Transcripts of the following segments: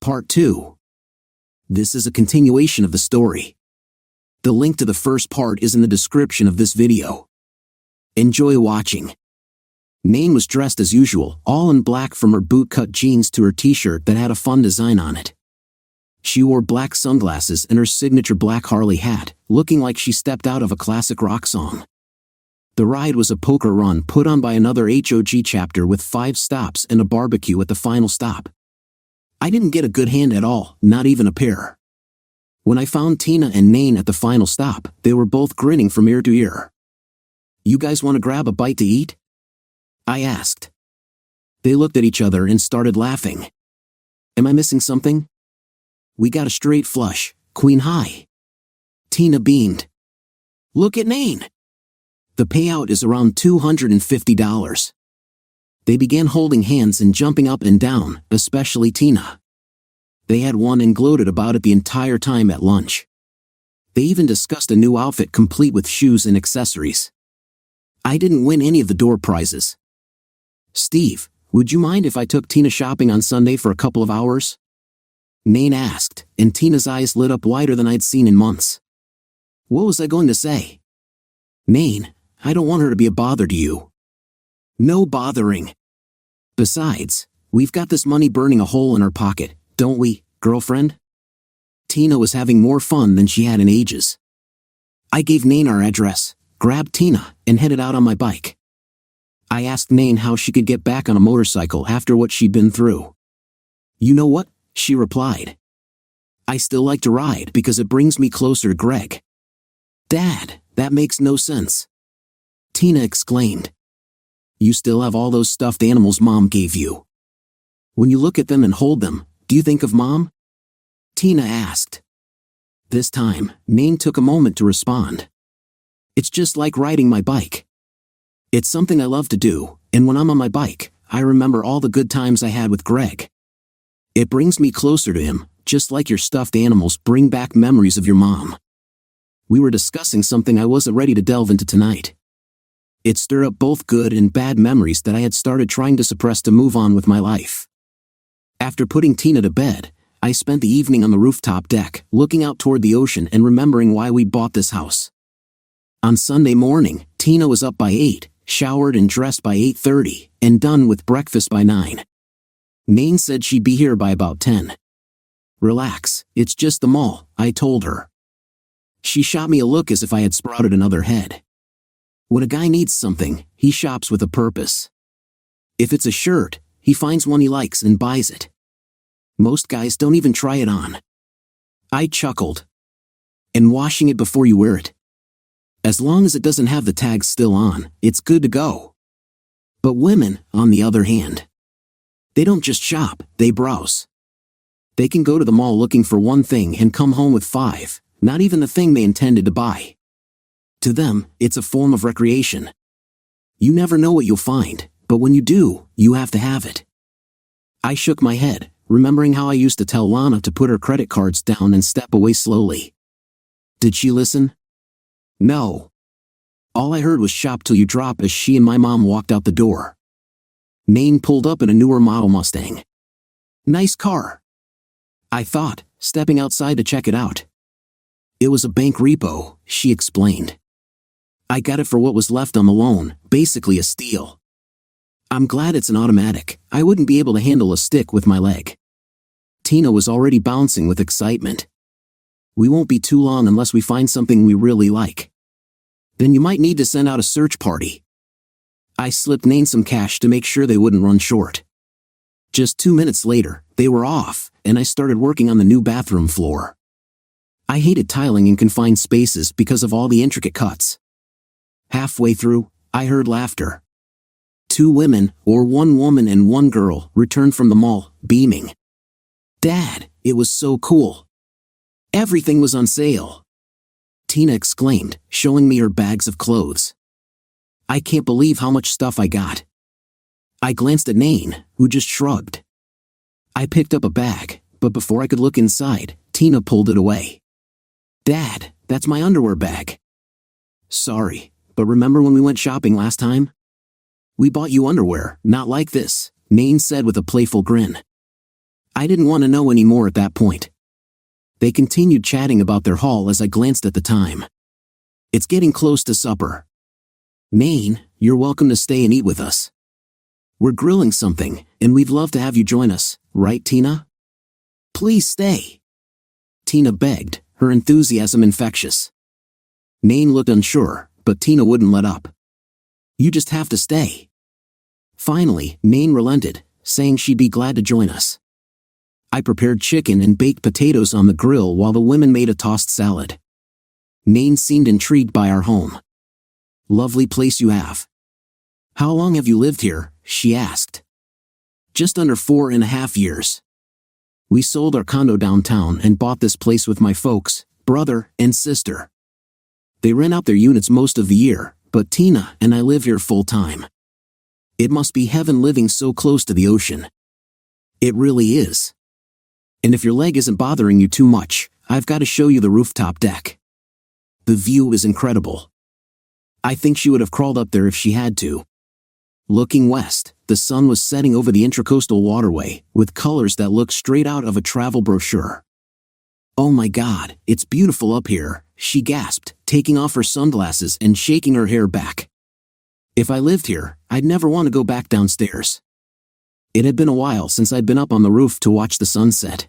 Part 2. This is a continuation of the story. The link to the first part is in the description of this video. Enjoy watching. Nain was dressed as usual, all in black from her bootcut jeans to her t-shirt that had a fun design on it. She wore black sunglasses and her signature black Harley hat, looking like she stepped out of a classic rock song. The ride was a poker run put on by another HOG chapter with 5 stops and a barbecue at the final stop. I didn't get a good hand at all, not even a pair. When I found Tina and Nain at the final stop, they were both grinning from ear to ear. "You guys want to grab a bite to eat?" I asked. They looked at each other and started laughing. Am I missing something? We got a straight flush, queen high. Tina beamed. Look at Nain. The payout is around $250. They began holding hands and jumping up and down, especially Tina. They had won and gloated about it the entire time at lunch. They even discussed a new outfit complete with shoes and accessories. I didn't win any of the door prizes. "Steve, would you mind if I took Tina shopping on Sunday for a couple of hours?" Nain asked, and Tina's eyes lit up wider than I'd seen in months. What was I going to say? "Nain, I don't want her to be a bother to you." "No bothering. Besides, we've got this money burning a hole in our pocket, don't we, girlfriend?" Tina was having more fun than she had in ages. I gave Nain our address, grabbed Tina, and headed out on my bike. I asked Nain how she could get back on a motorcycle after what she'd been through. "You know what?" she replied. "I still like to ride because it brings me closer to Greg." "Dad, that makes no sense," Tina exclaimed. "You still have all those stuffed animals Mom gave you. When you look at them and hold them, do you think of Mom?" Tina asked. This time, Nain took a moment to respond. "It's just like riding my bike. It's something I love to do, and when I'm on my bike, I remember all the good times I had with Greg. It brings me closer to him, just like your stuffed animals bring back memories of your mom." We were discussing something I wasn't ready to delve into tonight. It stirred up both good and bad memories that I had started trying to suppress to move on with my life. After putting Tina to bed, I spent the evening on the rooftop deck, looking out toward the ocean and remembering why we bought this house. On Sunday morning, Tina was up by 8, showered and dressed by 8:30, and done with breakfast by 9. Nain said she'd be here by about 10. "Relax, it's just the mall," I told her. She shot me a look as if I had sprouted another head. When a guy needs something, he shops with a purpose. If it's a shirt, he finds one he likes and buys it. Most guys don't even try it on. I chuckled. "And washing it before you wear it? As long as it doesn't have the tags still on, it's good to go." But women, on the other hand, they don't just shop, they browse. They can go to the mall looking for one thing and come home with 5, not even the thing they intended to buy. To them, it's a form of recreation. You never know what you'll find, but when you do, you have to have it. I shook my head, remembering how I used to tell Lana to put her credit cards down and step away slowly. Did she listen? No. All I heard was "shop till you drop" as she and my mom walked out the door. Nain pulled up in a newer model Mustang. "Nice car," I thought, stepping outside to check it out. "It was a bank repo," she explained. "I got it for what was left on the loan, basically a steal. I'm glad it's an automatic. I wouldn't be able to handle a stick with my leg." Tina was already bouncing with excitement. "We won't be too long unless we find something we really like. Then you might need to send out a search party." I slipped Nain some cash to make sure they wouldn't run short. Just 2 minutes later, they were off, and I started working on the new bathroom floor. I hated tiling in confined spaces because of all the intricate cuts. Halfway through, I heard laughter. 2 women, or 1 woman and 1 girl, returned from the mall, beaming. "Dad, it was so cool. Everything was on sale," Tina exclaimed, showing me her bags of clothes. "I can't believe how much stuff I got." I glanced at Nain, who just shrugged. I picked up a bag, but before I could look inside, Tina pulled it away. "Dad, that's my underwear bag." "Sorry, but remember when we went shopping last time? We bought you underwear, not like this," Nain said with a playful grin. I didn't want to know any more at that point. They continued chatting about their haul as I glanced at the time. It's getting close to supper. Maine, you're welcome to stay and eat with us. We're grilling something, and we'd love to have you join us, right, Tina? Please stay. Tina begged, her enthusiasm infectious. Maine looked unsure, but Tina wouldn't let up. You just have to stay. Finally, Maine relented, saying she'd be glad to join us. I prepared chicken and baked potatoes on the grill while the women made a tossed salad. Maine seemed intrigued by our home. Lovely place you have. How long have you lived here? She asked. Just under 4.5 years. We sold our condo downtown and bought this place with my folks, brother, and sister. They rent out their units most of the year, but Tina and I live here full time. It must be heaven living so close to the ocean. It really is. And if your leg isn't bothering you too much, I've got to show you the rooftop deck. The view is incredible. I think she would have crawled up there if she had to. Looking west, the sun was setting over the intracoastal waterway, with colors that looked straight out of a travel brochure. Oh my God, it's beautiful up here, she gasped, taking off her sunglasses and shaking her hair back. If I lived here, I'd never want to go back downstairs. It had been a while since I'd been up on the roof to watch the sunset.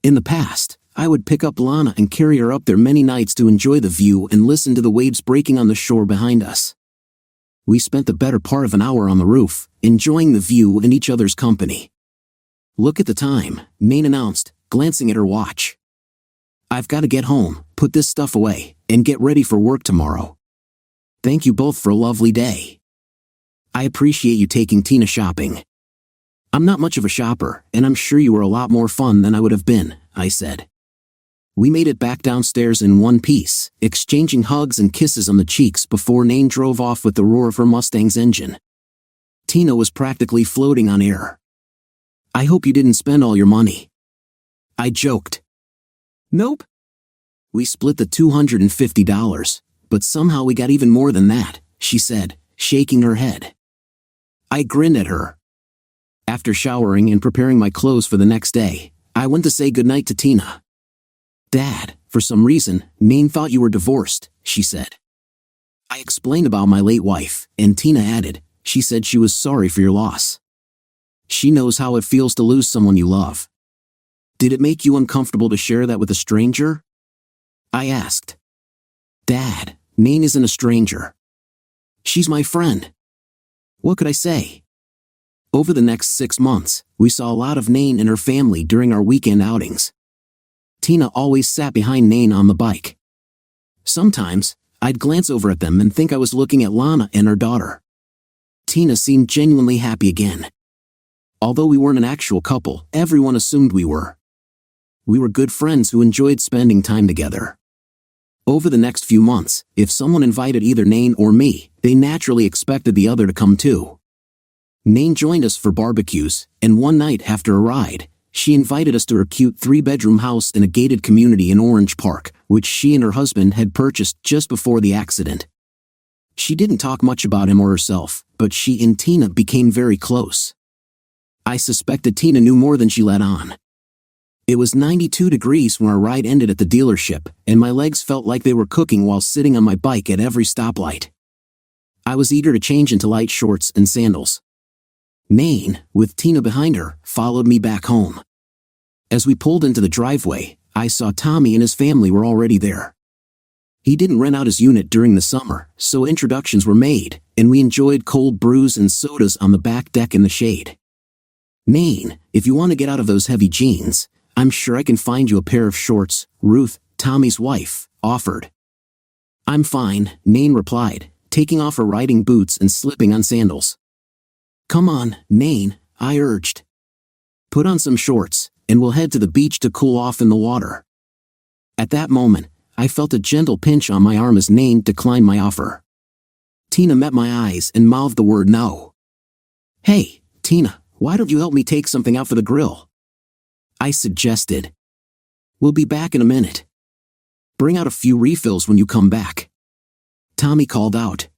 In the past, I would pick up Lana and carry her up there many nights to enjoy the view and listen to the waves breaking on the shore behind us. We spent the better part of an hour on the roof, enjoying the view and each other's company. Look at the time, Maine announced, glancing at her watch. I've got to get home, put this stuff away, and get ready for work tomorrow. Thank you both for a lovely day. I appreciate you taking Tina shopping. I'm not much of a shopper, and I'm sure you were a lot more fun than I would have been, I said. We made it back downstairs in one piece, exchanging hugs and kisses on the cheeks before Maine drove off with the roar of her Mustang's engine. Tina was practically floating on air. I hope you didn't spend all your money. I joked. Nope. We split the $250, but somehow we got even more than that, she said, shaking her head. I grinned at her. After showering and preparing my clothes for the next day, I went to say goodnight to Tina. Dad, for some reason, Maine thought you were divorced, she said. I explained about my late wife, and Tina added, she said she was sorry for your loss. She knows how it feels to lose someone you love. Did it make you uncomfortable to share that with a stranger? I asked. Dad, Maine isn't a stranger. She's my friend. What could I say? Over the next 6 months, we saw a lot of Maine and her family during our weekend outings. Tina always sat behind Maine on the bike. Sometimes, I'd glance over at them and think I was looking at Lana and her daughter. Tina seemed genuinely happy again. Although we weren't an actual couple, everyone assumed we were. We were good friends who enjoyed spending time together. Over the next few months, if someone invited either Maine or me, they naturally expected the other to come too. Maine joined us for barbecues, and one night after a ride, she invited us to her cute 3-bedroom house in a gated community in Orange Park, which she and her husband had purchased just before the accident. She didn't talk much about him or herself, but she and Tina became very close. I suspected Tina knew more than she let on. It was 92 degrees when our ride ended at the dealership, and my legs felt like they were cooking while sitting on my bike at every stoplight. I was eager to change into light shorts and sandals. Maine, with Tina behind her, followed me back home. As we pulled into the driveway, I saw Tommy and his family were already there. He didn't rent out his unit during the summer, so introductions were made, and we enjoyed cold brews and sodas on the back deck in the shade. Maine, if you want to get out of those heavy jeans, I'm sure I can find you a pair of shorts, Ruth, Tommy's wife, offered. I'm fine, Maine replied, taking off her riding boots and slipping on sandals. Come on, Maine, I urged. Put on some shorts, and we'll head to the beach to cool off in the water. At that moment, I felt a gentle pinch on my arm as Maine declined my offer. Tina met my eyes and mouthed the word no. Hey, Tina, why don't you help me take something out for the grill? I suggested. We'll be back in a minute. Bring out a few refills when you come back. Tommy called out.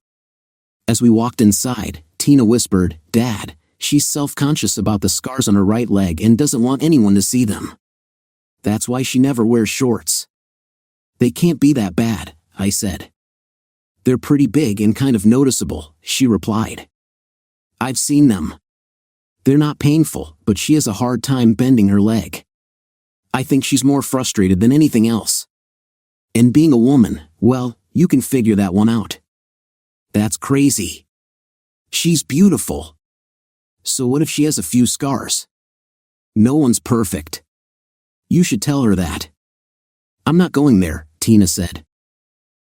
As we walked inside, Tina whispered, Dad, she's self-conscious about the scars on her right leg and doesn't want anyone to see them. That's why she never wears shorts. They can't be that bad, I said. They're pretty big and kind of noticeable, she replied. I've seen them. They're not painful, but she has a hard time bending her leg. I think she's more frustrated than anything else. And being a woman, well, you can figure that one out. That's crazy. She's beautiful. So what if she has a few scars? No one's perfect. You should tell her that. I'm not going there, Tina said.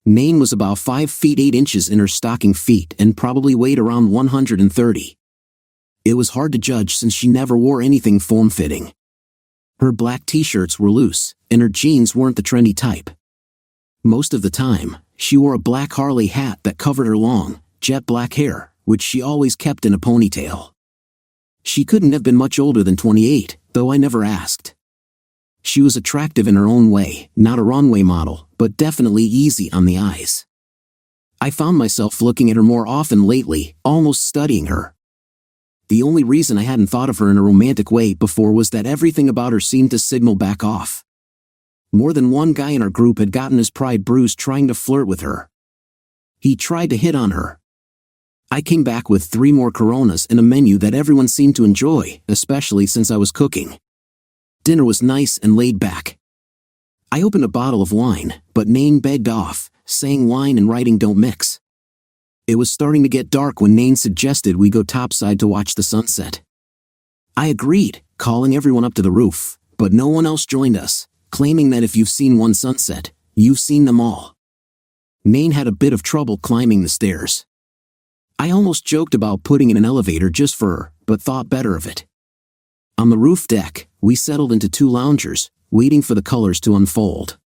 Nain was about 5 feet 8 inches in her stocking feet and probably weighed around 130. It was hard to judge since she never wore anything form-fitting. Her black t-shirts were loose, and her jeans weren't the trendy type. Most of the time, she wore a black Harley hat that covered her long, jet black hair, which she always kept in a ponytail. She couldn't have been much older than 28, though I never asked. She was attractive in her own way, not a runway model, but definitely easy on the eyes. I found myself looking at her more often lately, almost studying her. The only reason I hadn't thought of her in a romantic way before was that everything about her seemed to signal back off. More than one guy in our group had gotten his pride bruised trying to flirt with her. He tried to hit on her. I came back with 3 more Coronas and a menu that everyone seemed to enjoy, especially since I was cooking. Dinner was nice and laid back. I opened a bottle of wine, but Nain begged off, saying wine and writing don't mix. It was starting to get dark when Nain suggested we go topside to watch the sunset. I agreed, calling everyone up to the roof, but no one else joined us, claiming that if you've seen one sunset, you've seen them all. Nain had a bit of trouble climbing the stairs. I almost joked about putting in an elevator just for her, but thought better of it. On the roof deck, we settled into 2 loungers, waiting for the colors to unfold.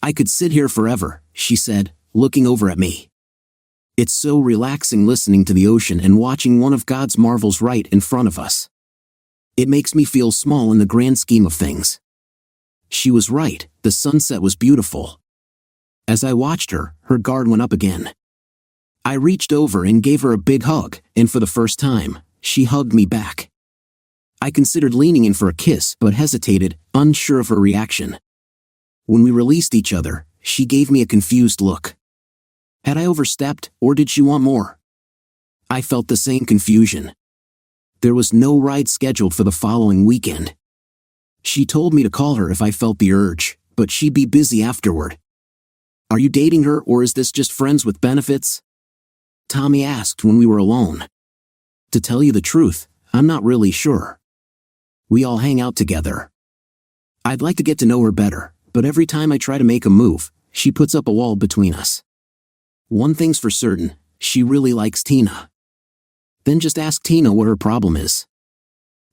I could sit here forever, she said, looking over at me. It's so relaxing listening to the ocean and watching one of God's marvels right in front of us. It makes me feel small in the grand scheme of things. She was right, the sunset was beautiful. As I watched her, her guard went up again. I reached over and gave her a big hug, and for the first time, she hugged me back. I considered leaning in for a kiss but hesitated, unsure of her reaction. When we released each other, she gave me a confused look. Had I overstepped, or did she want more? I felt the same confusion. There was no ride scheduled for the following weekend. She told me to call her if I felt the urge, but she'd be busy afterward. Are you dating her or is this just friends with benefits? Tommy asked when we were alone. To tell you the truth, I'm not really sure. We all hang out together. I'd like to get to know her better, but every time I try to make a move, she puts up a wall between us. One thing's for certain, she really likes Tina. Then just ask Tina what her problem is.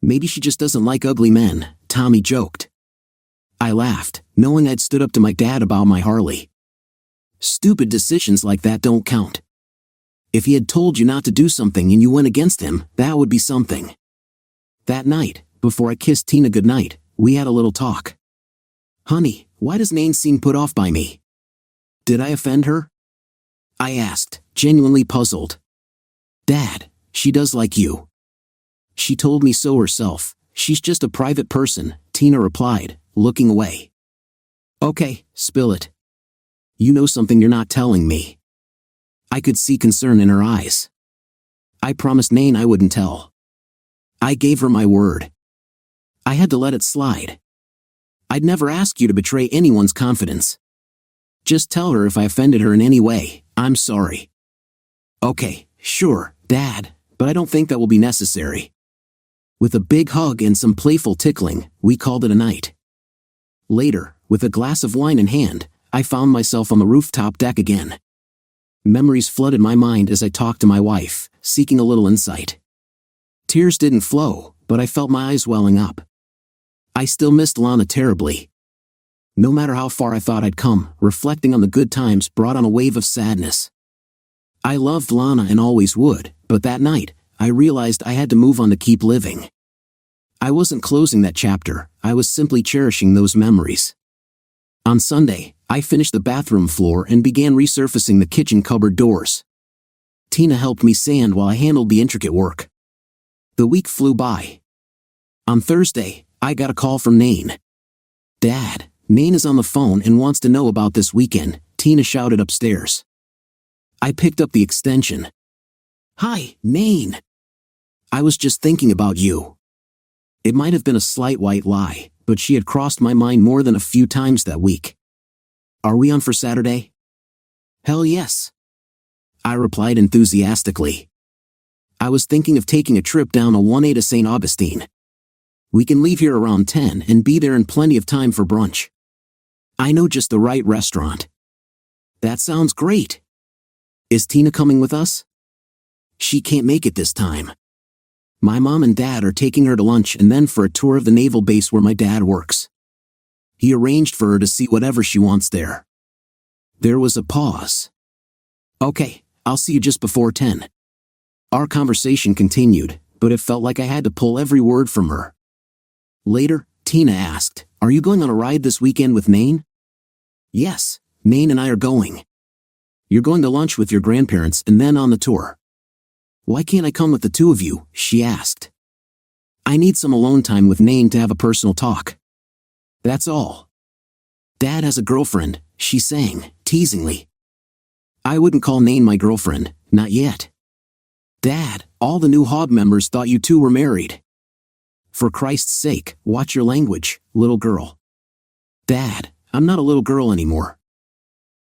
Maybe she just doesn't like ugly men, Tommy joked. I laughed, knowing I'd stood up to my dad about my Harley. Stupid decisions like that don't count. If he had told you not to do something and you went against him, that would be something. That night, before I kissed Tina goodnight, we had a little talk. Honey, why does Nain seem put off by me? Did I offend her? I asked, genuinely puzzled. Dad, she does like you. She told me so herself. She's just a private person, Tina replied, looking away. Okay, spill it. You know something you're not telling me. I could see concern in her eyes. I promised Nain I wouldn't tell. I gave her my word. I had to let it slide. I'd never ask you to betray anyone's confidence. Just tell her if I offended her in any way, I'm sorry. Okay, sure, Dad, but I don't think that will be necessary. With a big hug and some playful tickling, we called it a night. Later, with a glass of wine in hand, I found myself on the rooftop deck again. Memories flooded my mind as I talked to my wife, seeking a little insight. Tears didn't flow, but I felt my eyes welling up. I still missed Lana terribly. No matter how far I thought I'd come, reflecting on the good times brought on a wave of sadness. I loved Lana and always would, but that night, I realized I had to move on to keep living. I wasn't closing that chapter, I was simply cherishing those memories. On Sunday, I finished the bathroom floor and began resurfacing the kitchen cupboard doors. Tina helped me sand while I handled the intricate work. The week flew by. On Thursday, I got a call from Nain. "Dad, Nain is on the phone and wants to know about this weekend," Tina shouted upstairs. I picked up the extension. "Hi, Nain. I was just thinking about you." It might have been a slight white lie, but she had crossed my mind more than a few times that week. "Are we on for Saturday?" "Hell yes," I replied enthusiastically. "I was thinking of taking a trip down a 1A to St. Augustine. We can leave here around 10 and be there in plenty of time for brunch. I know just the right restaurant." "That sounds great. Is Tina coming with us?" "She can't make it this time. My mom and dad are taking her to lunch and then for a tour of the naval base where my dad works. He arranged for her to see whatever she wants there." There was a pause. "Okay, I'll see you just before 10. Our conversation continued, but it felt like I had to pull every word from her. Later, Tina asked, "Are you going on a ride this weekend with Nain?" "Yes, Nain and I are going." "You're going to lunch with your grandparents and then on the tour." "Why can't I come with the two of you?" she asked. "I need some alone time with Nain to have a personal talk. That's all." "Dad has a girlfriend," she sang, teasingly. "I wouldn't call Nain my girlfriend, not yet." "Dad, all the new Hog members thought you two were married." "For Christ's sake, watch your language, little girl." "Dad, I'm not a little girl anymore.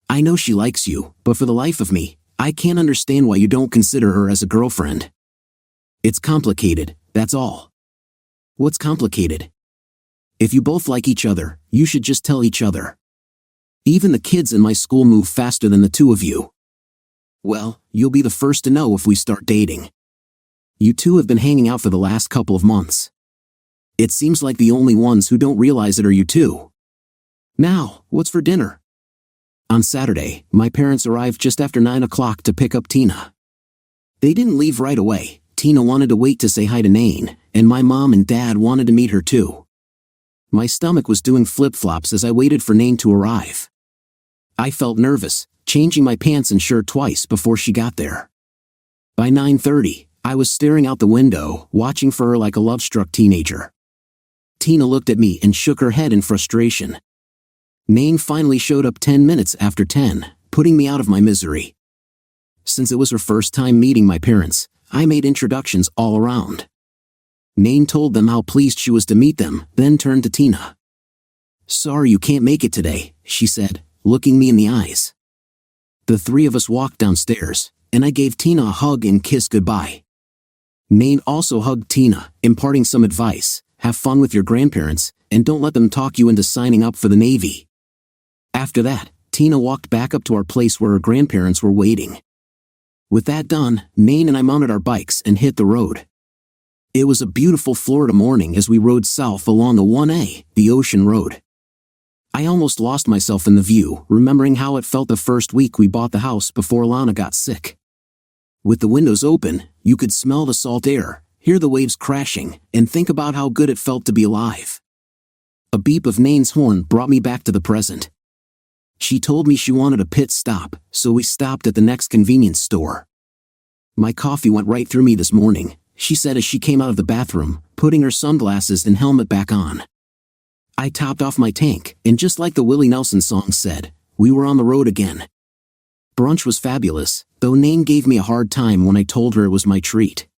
I know she likes you, but for the life of me, I can't understand why you don't consider her as a girlfriend." "It's complicated, that's all." "What's complicated?" "If you both like each other, you should just tell each other. Even the kids in my school move faster than the two of you." "Well, you'll be the first to know if we start dating. You two have been hanging out for the last couple of months. It seems like the only ones who don't realize it are you two. Now, what's for dinner?" On Saturday, my parents arrived just after 9 o'clock to pick up Tina. They didn't leave right away. Tina wanted to wait to say hi to Nain, and my mom and dad wanted to meet her too. My stomach was doing flip-flops as I waited for Nain to arrive. I felt nervous, changing my pants and shirt twice before she got there. By 9:30, I was staring out the window, watching for her like a love-struck teenager. Tina looked at me and shook her head in frustration. Nain finally showed up 10 minutes after 10, putting me out of my misery. Since it was her first time meeting my parents, I made introductions all around. Nain told them how pleased she was to meet them, then turned to Tina. "Sorry you can't make it today," she said, looking me in the eyes. The three of us walked downstairs, and I gave Tina a hug and kiss goodbye. Nain also hugged Tina, imparting some advice: "Have fun with your grandparents, and don't let them talk you into signing up for the Navy." After that, Tina walked back up to our place where her grandparents were waiting. With that done, Nain and I mounted our bikes and hit the road. It was a beautiful Florida morning as we rode south along the 1A, the Ocean Road. I almost lost myself in the view, remembering how it felt the first week we bought the house before Lana got sick. With the windows open, you could smell the salt air, hear the waves crashing, and think about how good it felt to be alive. A beep of Nain's horn brought me back to the present. She told me she wanted a pit stop, so we stopped at the next convenience store. "My coffee went right through me this morning," she said as she came out of the bathroom, putting her sunglasses and helmet back on. I topped off my tank, and just like the Willie Nelson song said, we were on the road again. Brunch was fabulous, though Nain gave me a hard time when I told her it was my treat.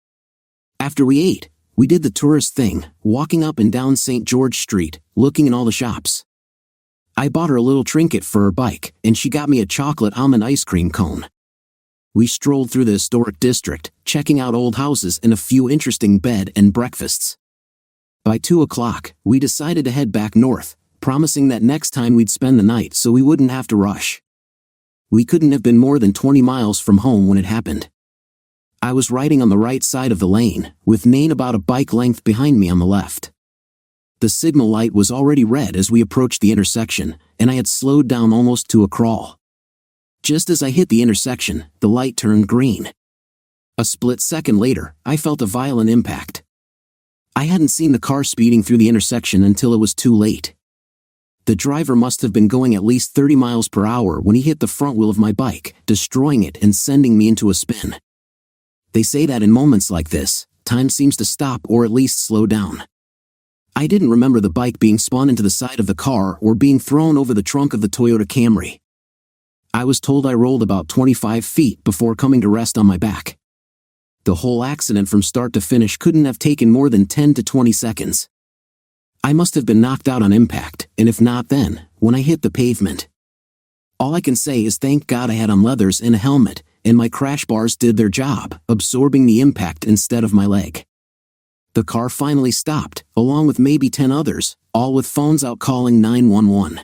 After we ate, we did the tourist thing, walking up and down St. George Street, looking in all the shops. I bought her a little trinket for her bike, and she got me a chocolate almond ice cream cone. We strolled through the historic district, checking out old houses and a few interesting bed and breakfasts. By 2 o'clock, we decided to head back north, promising that next time we'd spend the night so we wouldn't have to rush. We couldn't have been more than 20 miles from home when it happened. I was riding on the right side of the lane, with Nain about a bike length behind me on the left. The signal light was already red as we approached the intersection, and I had slowed down almost to a crawl. Just as I hit the intersection, the light turned green. A split second later, I felt a violent impact. I hadn't seen the car speeding through the intersection until it was too late. The driver must have been going at least 30 miles per hour when he hit the front wheel of my bike, destroying it and sending me into a spin. They say that in moments like this, time seems to stop or at least slow down. I didn't remember the bike being spun into the side of the car or being thrown over the trunk of the Toyota Camry. I was told I rolled about 25 feet before coming to rest on my back. The whole accident from start to finish couldn't have taken more than 10 to 20 seconds. I must have been knocked out on impact, and if not then, when I hit the pavement. All I can say is thank God I had on leathers and a helmet, and my crash bars did their job, absorbing the impact instead of my leg. The car finally stopped, along with maybe 10 others, all with phones out calling 911.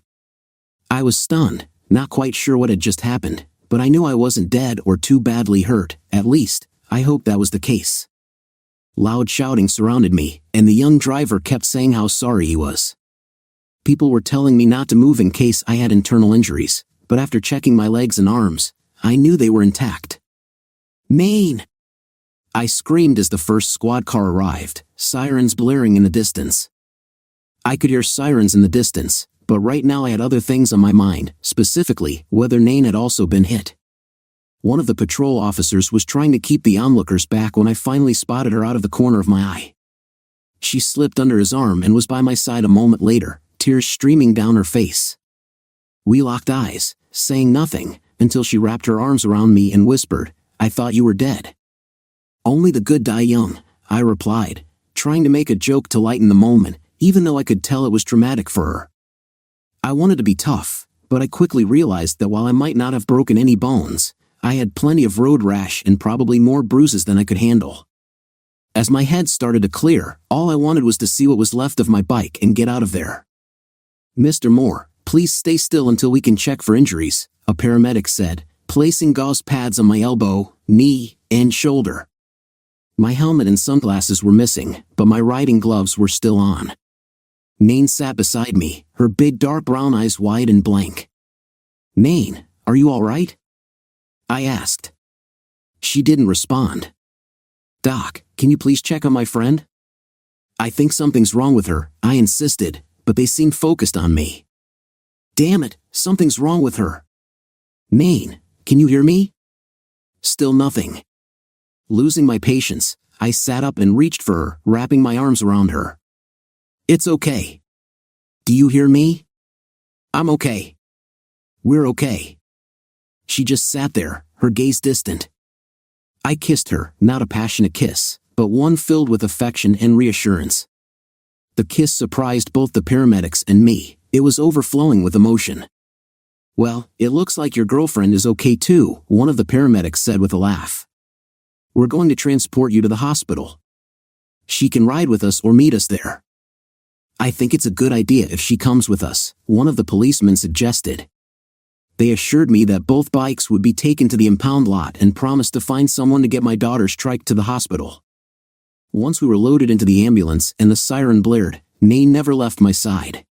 I was stunned, not quite sure what had just happened, but I knew I wasn't dead or too badly hurt. At least, I hoped that was the case. Loud shouting surrounded me, and the young driver kept saying how sorry he was. People were telling me not to move in case I had internal injuries, but after checking my legs and arms, I knew they were intact. Maine! I screamed as the first squad car arrived, sirens blaring in the distance. I could hear sirens in the distance, but right now I had other things on my mind, specifically whether Nain had also been hit. One of the patrol officers was trying to keep the onlookers back when I finally spotted her out of the corner of my eye. She slipped under his arm and was by my side a moment later, tears streaming down her face. We locked eyes, saying nothing, until she wrapped her arms around me and whispered, "I thought you were dead." "Only the good die young," I replied, trying to make a joke to lighten the moment, even though I could tell it was traumatic for her. I wanted to be tough, but I quickly realized that while I might not have broken any bones, I had plenty of road rash and probably more bruises than I could handle. As my head started to clear, all I wanted was to see what was left of my bike and get out of there. "Mr. Moore, please stay still until we can check for injuries," a paramedic said, placing gauze pads on my elbow, knee, and shoulder. My helmet and sunglasses were missing, but my riding gloves were still on. Nain sat beside me, her big dark brown eyes wide and blank. "Nain, are you all right?" I asked. She didn't respond. "Doc, can you please check on my friend?" "I think something's wrong with her," I insisted, but they seemed focused on me. "Damn it, something's wrong with her." "Nain, can you hear me?" Still nothing. Losing my patience, I sat up and reached for her, wrapping my arms around her. "It's okay. Do you hear me?" "I'm okay. We're okay." She just sat there, her gaze distant. I kissed her, not a passionate kiss, but one filled with affection and reassurance. The kiss surprised both the paramedics and me. It was overflowing with emotion. "Well, it looks like your girlfriend is okay too," one of the paramedics said with a laugh. "We're going to transport you to the hospital. She can ride with us or meet us there." "I think it's a good idea if she comes with us," one of the policemen suggested. They assured me that both bikes would be taken to the impound lot and promised to find someone to get my daughter's trike to the hospital. Once we were loaded into the ambulance and the siren blared, Nain never left my side.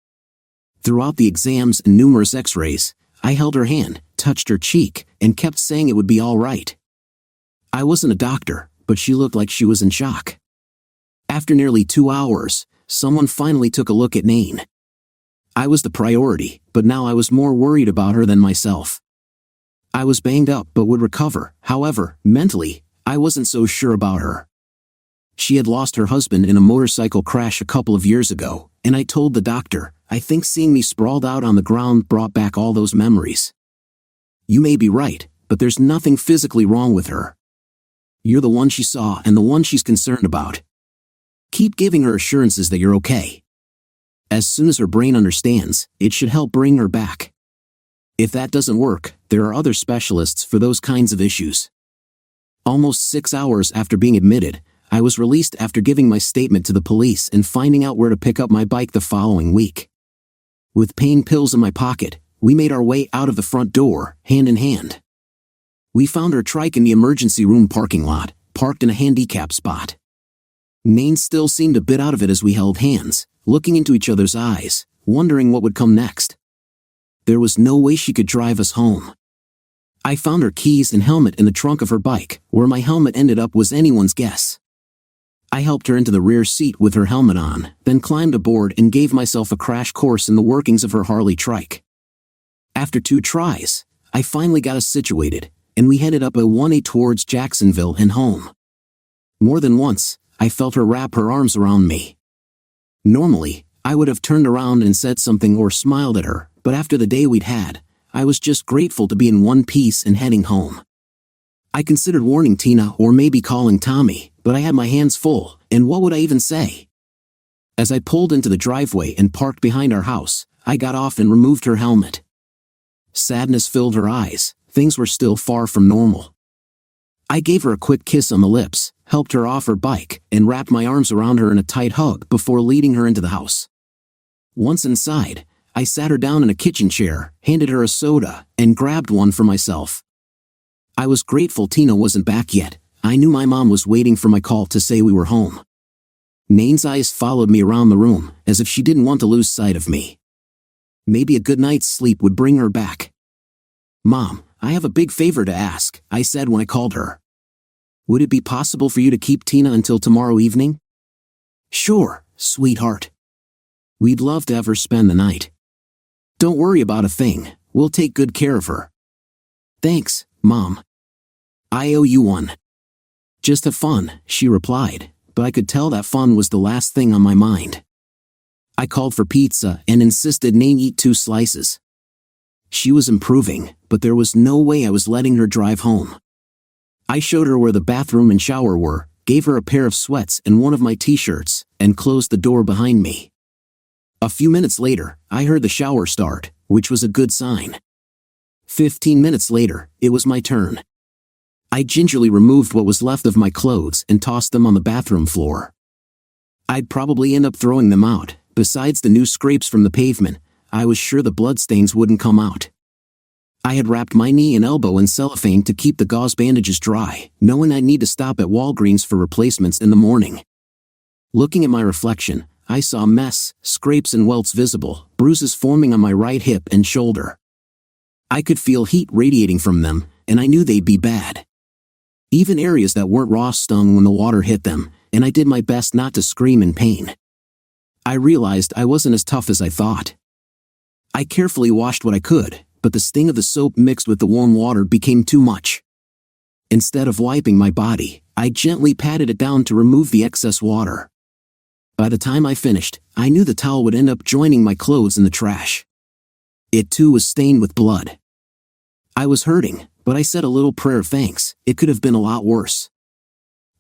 Throughout the exams and numerous x-rays, I held her hand, touched her cheek, and kept saying it would be all right. I wasn't a doctor, but she looked like she was in shock. After nearly 2 hours, someone finally took a look at Nain. I was the priority, but now I was more worried about her than myself. I was banged up but would recover. However, mentally, I wasn't so sure about her. She had lost her husband in a motorcycle crash a couple of years ago, and I told the doctor, I think seeing me sprawled out on the ground brought back all those memories. "You may be right, but there's nothing physically wrong with her. You're the one she saw and the one she's concerned about. Keep giving her assurances that you're okay. As soon as her brain understands, it should help bring her back. If that doesn't work, there are other specialists for those kinds of issues." Almost 6 hours after being admitted, I was released after giving my statement to the police and finding out where to pick up my bike the following week. With pain pills in my pocket, we made our way out of the front door, hand in hand. We found her trike in the emergency room parking lot, parked in a handicap spot. Nain still seemed a bit out of it as we held hands, looking into each other's eyes, wondering what would come next. There was no way she could drive us home. I found her keys and helmet in the trunk of her bike. Where my helmet ended up was anyone's guess. I helped her into the rear seat with her helmet on, then climbed aboard and gave myself a crash course in the workings of her Harley trike. After 2 tries, I finally got us situated, and we headed up a 1A towards Jacksonville and home. More than once, I felt her wrap her arms around me. Normally, I would have turned around and said something or smiled at her, but after the day we'd had, I was just grateful to be in one piece and heading home. I considered warning Tina or maybe calling Tommy, but I had my hands full, and what would I even say? As I pulled into the driveway and parked behind our house, I got off and removed her helmet. Sadness filled her eyes. Things were still far from normal. I gave her a quick kiss on the lips, helped her off her bike, and wrapped my arms around her in a tight hug before leading her into the house. Once inside, I sat her down in a kitchen chair, handed her a soda, and grabbed one for myself. I was grateful Tina wasn't back yet. I knew my mom was waiting for my call to say we were home. Nane's eyes followed me around the room, as if she didn't want to lose sight of me. Maybe a good night's sleep would bring her back. "Mom, I have a big favor to ask," I said when I called her. "Would it be possible for you to keep Tina until tomorrow evening?" "Sure, sweetheart. We'd love to have her spend the night." "Don't worry about a thing, we'll take good care of her." "Thanks, Mom. I owe you one." "Just have fun," she replied, but I could tell that fun was the last thing on my mind. I called for pizza and insisted Nane eat 2 slices. She was improving, but there was no way I was letting her drive home. I showed her where the bathroom and shower were, gave her a pair of sweats and one of my t-shirts, and closed the door behind me. A few minutes later, I heard the shower start, which was a good sign. 15 minutes later, it was my turn. I gingerly removed what was left of my clothes and tossed them on the bathroom floor. I'd probably end up throwing them out. Besides the new scrapes from the pavement, I was sure the bloodstains wouldn't come out. I had wrapped my knee and elbow in cellophane to keep the gauze bandages dry, knowing I'd need to stop at Walgreens for replacements in the morning. Looking at my reflection, I saw a mess, scrapes and welts visible, bruises forming on my right hip and shoulder. I could feel heat radiating from them, and I knew they'd be bad. Even areas that weren't raw stung when the water hit them, and I did my best not to scream in pain. I realized I wasn't as tough as I thought. I carefully washed what I could, but the sting of the soap mixed with the warm water became too much. Instead of wiping my body, I gently patted it down to remove the excess water. By the time I finished, I knew the towel would end up joining my clothes in the trash. It too was stained with blood. I was hurting, but I said a little prayer of thanks. It could have been a lot worse.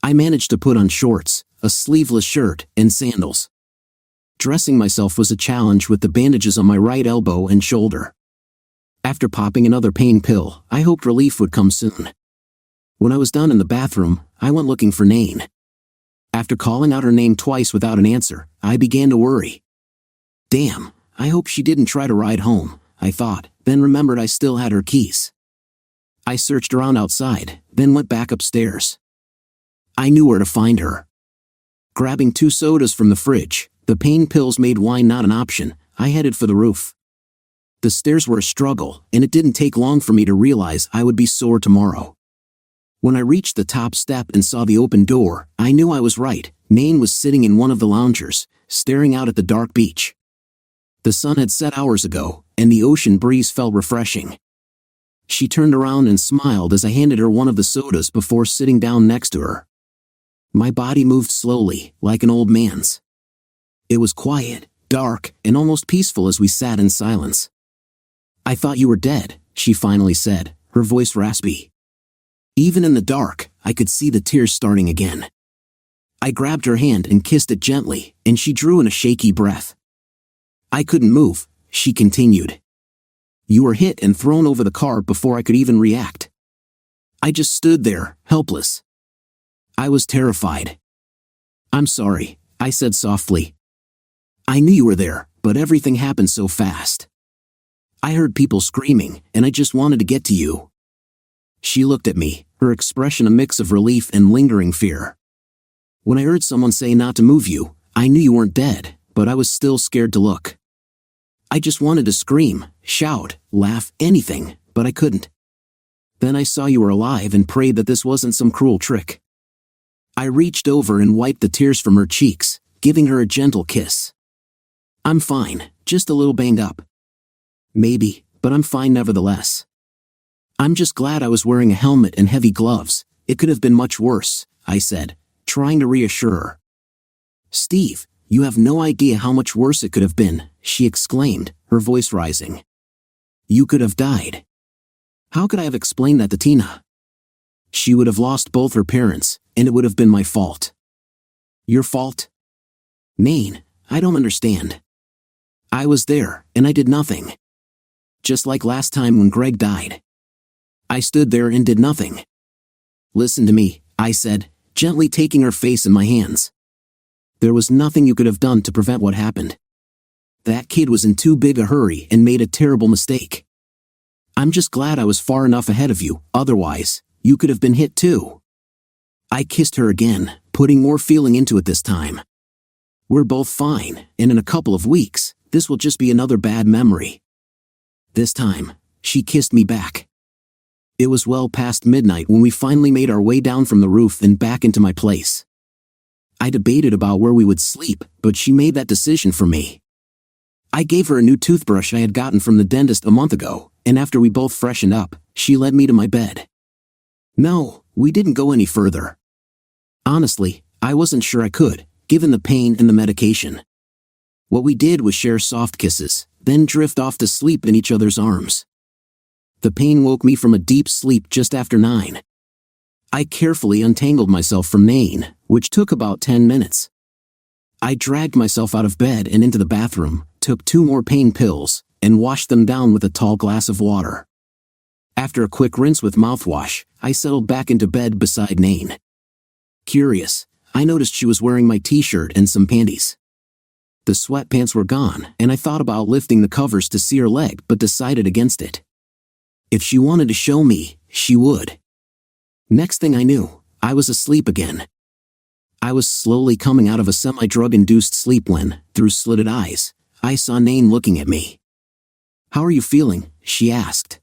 I managed to put on shorts, a sleeveless shirt, and sandals. Dressing myself was a challenge with the bandages on my right elbow and shoulder. After popping another pain pill, I hoped relief would come soon. When I was done in the bathroom, I went looking for Nane. After calling out her name twice without an answer, I began to worry. Damn, I hope she didn't try to ride home, I thought, then remembered I still had her keys. I searched around outside, then went back upstairs. I knew where to find her. Grabbing 2 sodas from the fridge, the pain pills made wine not an option, I headed for the roof. The stairs were a struggle, and it didn't take long for me to realize I would be sore tomorrow. When I reached the top step and saw the open door, I knew I was right. Nane was sitting in one of the loungers, staring out at the dark beach. The sun had set hours ago, and the ocean breeze felt refreshing. She turned around and smiled as I handed her one of the sodas before sitting down next to her. My body moved slowly, like an old man's. It was quiet, dark, and almost peaceful as we sat in silence. "I thought you were dead," she finally said, her voice raspy. Even in the dark, I could see the tears starting again. I grabbed her hand and kissed it gently, and she drew in a shaky breath. "I couldn't move," she continued. "You were hit and thrown over the car before I could even react. I just stood there, helpless. I was terrified." "I'm sorry," I said softly. "I knew you were there, but everything happened so fast. I heard people screaming, and I just wanted to get to you." She looked at me, her expression a mix of relief and lingering fear. "When I heard someone say not to move you, I knew you weren't dead, but I was still scared to look. I just wanted to scream, shout, laugh, anything, but I couldn't. Then I saw you were alive and prayed that this wasn't some cruel trick." I reached over and wiped the tears from her cheeks, giving her a gentle kiss. "I'm fine, just a little banged up." "Maybe, but I'm fine nevertheless. I'm just glad I was wearing a helmet and heavy gloves. It could have been much worse," I said, trying to reassure her. "Steve, you have no idea how much worse it could have been," she exclaimed, her voice rising. "You could have died." How could I have explained that to Tina? She would have lost both her parents, and it would have been my fault. Your fault? Nain, I don't understand. I was there, and I did nothing. Just like last time when Greg died. I stood there and did nothing. Listen to me, I said, gently taking her face in my hands. There was nothing you could have done to prevent what happened. That kid was in too big a hurry and made a terrible mistake. I'm just glad I was far enough ahead of you, otherwise, you could have been hit too. I kissed her again, putting more feeling into it this time. We're both fine, and in a couple of weeks, this will just be another bad memory. This time, she kissed me back. It was well past midnight when we finally made our way down from the roof and back into my place. I debated about where we would sleep, but she made that decision for me. I gave her a new toothbrush I had gotten from the dentist a month ago, and after we both freshened up, she led me to my bed. No, we didn't go any further. Honestly, I wasn't sure I could, given the pain and the medication. What we did was share soft kisses, then drift off to sleep in each other's arms. The pain woke me from a deep sleep just after 9. I carefully untangled myself from Nain, which took about 10 minutes. I dragged myself out of bed and into the bathroom, took 2 more pain pills, and washed them down with a tall glass of water. After a quick rinse with mouthwash, I settled back into bed beside Nain. Curious, I noticed she was wearing my t-shirt and some panties. The sweatpants were gone, and I thought about lifting the covers to see her leg but decided against it. If she wanted to show me, she would. Next thing I knew, I was asleep again. I was slowly coming out of a semi-drug-induced sleep when, through slitted eyes, I saw Nain looking at me. "How are you feeling?" she asked.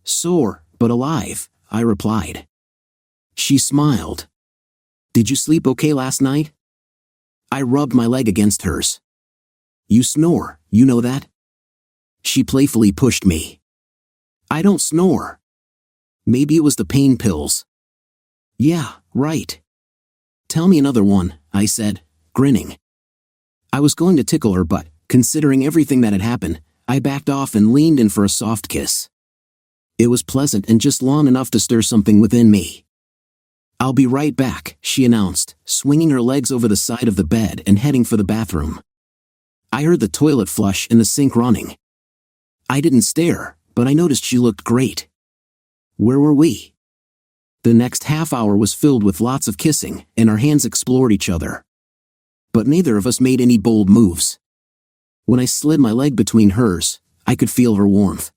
"Sore, but alive," I replied. She smiled. "Did you sleep okay last night?" I rubbed my leg against hers. "You snore, you know that?" She playfully pushed me. "I don't snore." Maybe it was the pain pills. "Yeah, right." "Tell me another one," I said, grinning. I was going to tickle her, but, considering everything that had happened, I backed off and leaned in for a soft kiss. It was pleasant and just long enough to stir something within me. "I'll be right back," she announced, swinging her legs over the side of the bed and heading for the bathroom. I heard the toilet flush and the sink running. I didn't stare, but I noticed she looked great. Where were we? The next half hour was filled with lots of kissing, and our hands explored each other. But neither of us made any bold moves. When I slid my leg between hers, I could feel her warmth.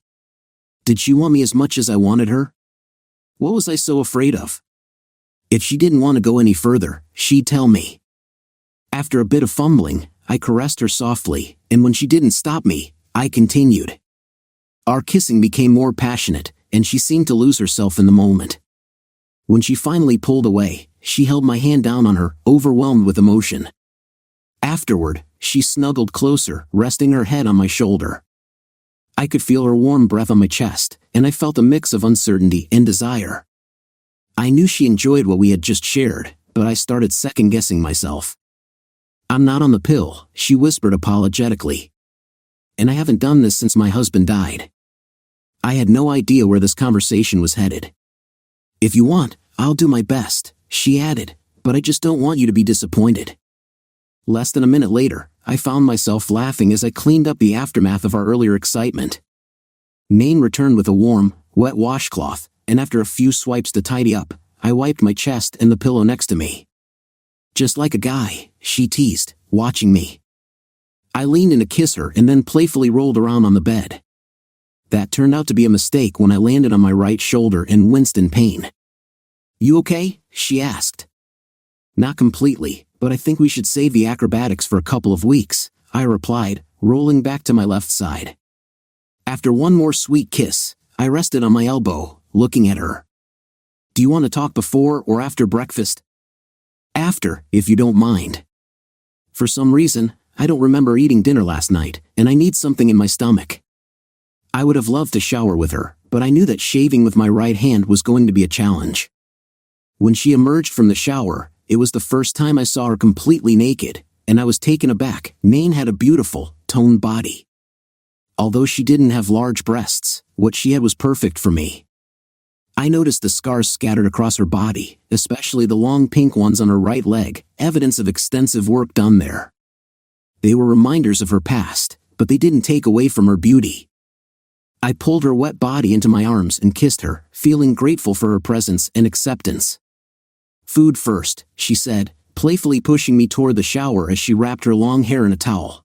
Did she want me as much as I wanted her? What was I so afraid of? If she didn't want to go any further, she'd tell me. After a bit of fumbling, I caressed her softly, and when she didn't stop me, I continued. Our kissing became more passionate, and she seemed to lose herself in the moment. When she finally pulled away, she held my hand down on her, overwhelmed with emotion. Afterward, she snuggled closer, resting her head on my shoulder. I could feel her warm breath on my chest, and I felt a mix of uncertainty and desire. I knew she enjoyed what we had just shared, but I started second-guessing myself. "I'm not on the pill," she whispered apologetically. "And I haven't done this since my husband died." I had no idea where this conversation was headed. "If you want, I'll do my best," she added, "but I just don't want you to be disappointed." Less than a minute later, I found myself laughing as I cleaned up the aftermath of our earlier excitement. Nain returned with a warm, wet washcloth, and after a few swipes to tidy up, I wiped my chest and the pillow next to me. "Just like a guy," she teased, watching me. I leaned in to kiss her and then playfully rolled around on the bed. That turned out to be a mistake when I landed on my right shoulder and winced in pain. "You okay?" she asked. "Not completely, but I think we should save the acrobatics for a couple of weeks," I replied, rolling back to my left side. After one more sweet kiss, I rested on my elbow, looking at her. "Do you want to talk before or after breakfast?" "After, if you don't mind. For some reason, I don't remember eating dinner last night, and I need something in my stomach." I would have loved to shower with her, but I knew that shaving with my right hand was going to be a challenge. When she emerged from the shower, It was the first time I saw her completely naked, and I was taken aback. Nain had a beautiful, toned body. Although she didn't have large breasts, what she had was perfect for me. I noticed the scars scattered across her body, especially the long pink ones on her right leg, evidence of extensive work done there. They were reminders of her past, but they didn't take away from her beauty. I pulled her wet body into my arms and kissed her, feeling grateful for her presence and acceptance. "Food first," she said, playfully pushing me toward the shower as she wrapped her long hair in a towel.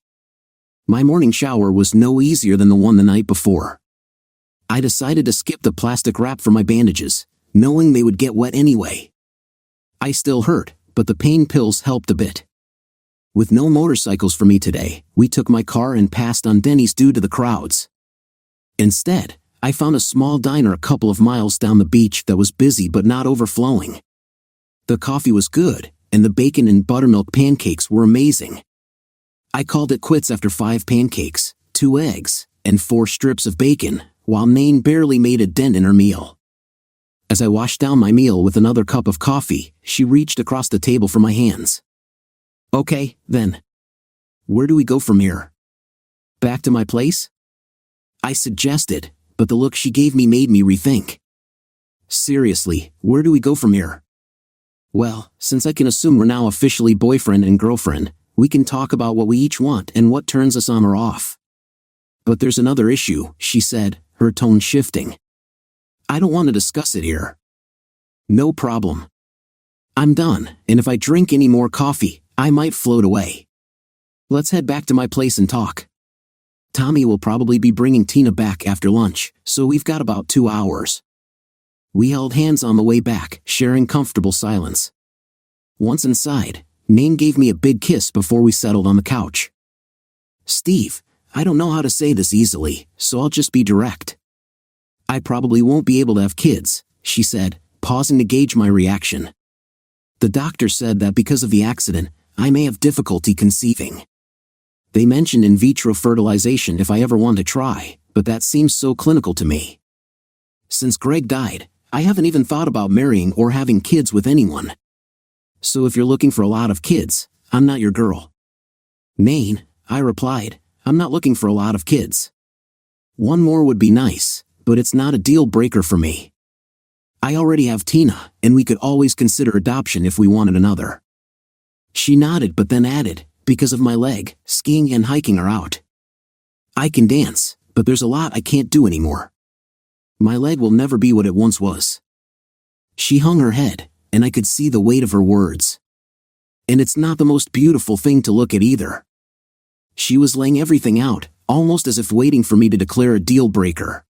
My morning shower was no easier than the one the night before. I decided to skip the plastic wrap for my bandages, knowing they would get wet anyway. I still hurt, but the pain pills helped a bit. With no motorcycles for me today, we took my car and passed on Denny's due to the crowds. Instead, I found a small diner a couple of miles down the beach that was busy but not overflowing. The coffee was good, and the bacon and buttermilk pancakes were amazing. I called it quits after 5 pancakes, 2 eggs, and 4 strips of bacon, while Nain barely made a dent in her meal. As I washed down my meal with another cup of coffee, she reached across the table for my hands. "Okay, then. Where do we go from here? Back to my place?" I suggested, but the look she gave me made me rethink. "Seriously, where do we go from here?" "Well, since I can assume we're now officially boyfriend and girlfriend, we can talk about what we each want and what turns us on or off." "But there's another issue," she said, her tone shifting. "I don't want to discuss it here." "No problem. I'm done, and if I drink any more coffee, I might float away. Let's head back to my place and talk. Tommy will probably be bringing Tina back after lunch, so we've got about 2 hours." We held hands on the way back, sharing comfortable silence. Once inside, Nain gave me a big kiss before we settled on the couch. "Steve, I don't know how to say this easily, so I'll just be direct. I probably won't be able to have kids," she said, pausing to gauge my reaction. "The doctor said that because of the accident, I may have difficulty conceiving. They mentioned in vitro fertilization if I ever want to try, but that seems so clinical to me. Since Greg died, I haven't even thought about marrying or having kids with anyone. So if you're looking for a lot of kids, I'm not your girl." "Nain," I replied, "I'm not looking for a lot of kids. 1 more would be nice, but it's not a deal breaker for me. I already have Tina, and we could always consider adoption if we wanted another." She nodded but then added, "Because of my leg, skiing and hiking are out. I can dance, but there's a lot I can't do anymore. My leg will never be what it once was." She hung her head, and I could see the weight of her words. And it's not the most beautiful thing to look at either. She was laying everything out, almost as if waiting for me to declare a deal breaker.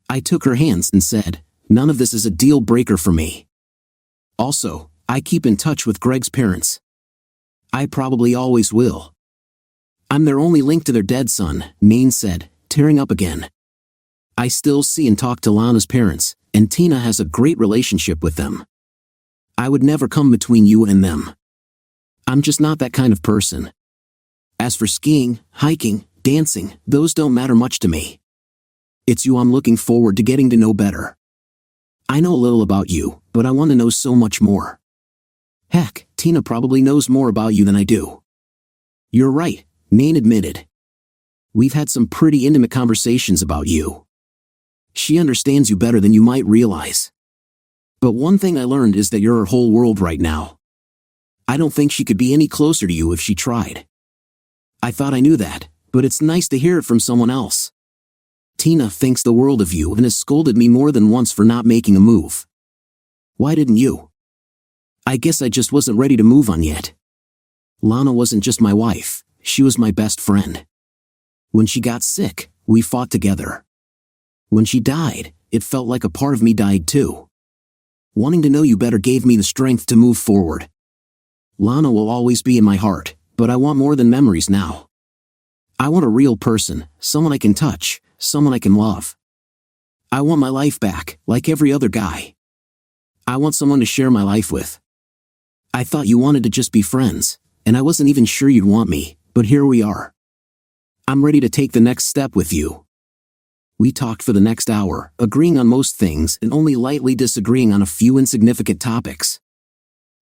I took her hands and said, "None of this is a deal breaker for me. Also, I keep in touch with Greg's parents. I probably always will. I'm their only link to their dead son," Nain said, tearing up again. "I still see and talk to Lana's parents, and Tina has a great relationship with them. I would never come between you and them. I'm just not that kind of person. As for skiing, hiking, dancing, those don't matter much to me. It's you I'm looking forward to getting to know better. I know a little about you, but I want to know so much more. Heck, Tina probably knows more about you than I do." "You're right," Nain admitted. "We've had some pretty intimate conversations about you. She understands you better than you might realize. But one thing I learned is that you're her whole world right now. I don't think she could be any closer to you if she tried. I thought I knew that, but it's nice to hear it from someone else. Tina thinks the world of you and has scolded me more than once for not making a move. Why didn't you? I guess I just wasn't ready to move on yet. Lana wasn't just my wife, she was my best friend. When she got sick, we fought together. When she died, it felt like a part of me died too. Wanting to know you better gave me the strength to move forward. Lana will always be in my heart, but I want more than memories now. I want a real person, someone I can touch, someone I can love. I want my life back, like every other guy. I want someone to share my life with. I thought you wanted to just be friends, and I wasn't even sure you'd want me, but here we are. I'm ready to take the next step with you." We talked for the next hour, agreeing on most things and only lightly disagreeing on a few insignificant topics.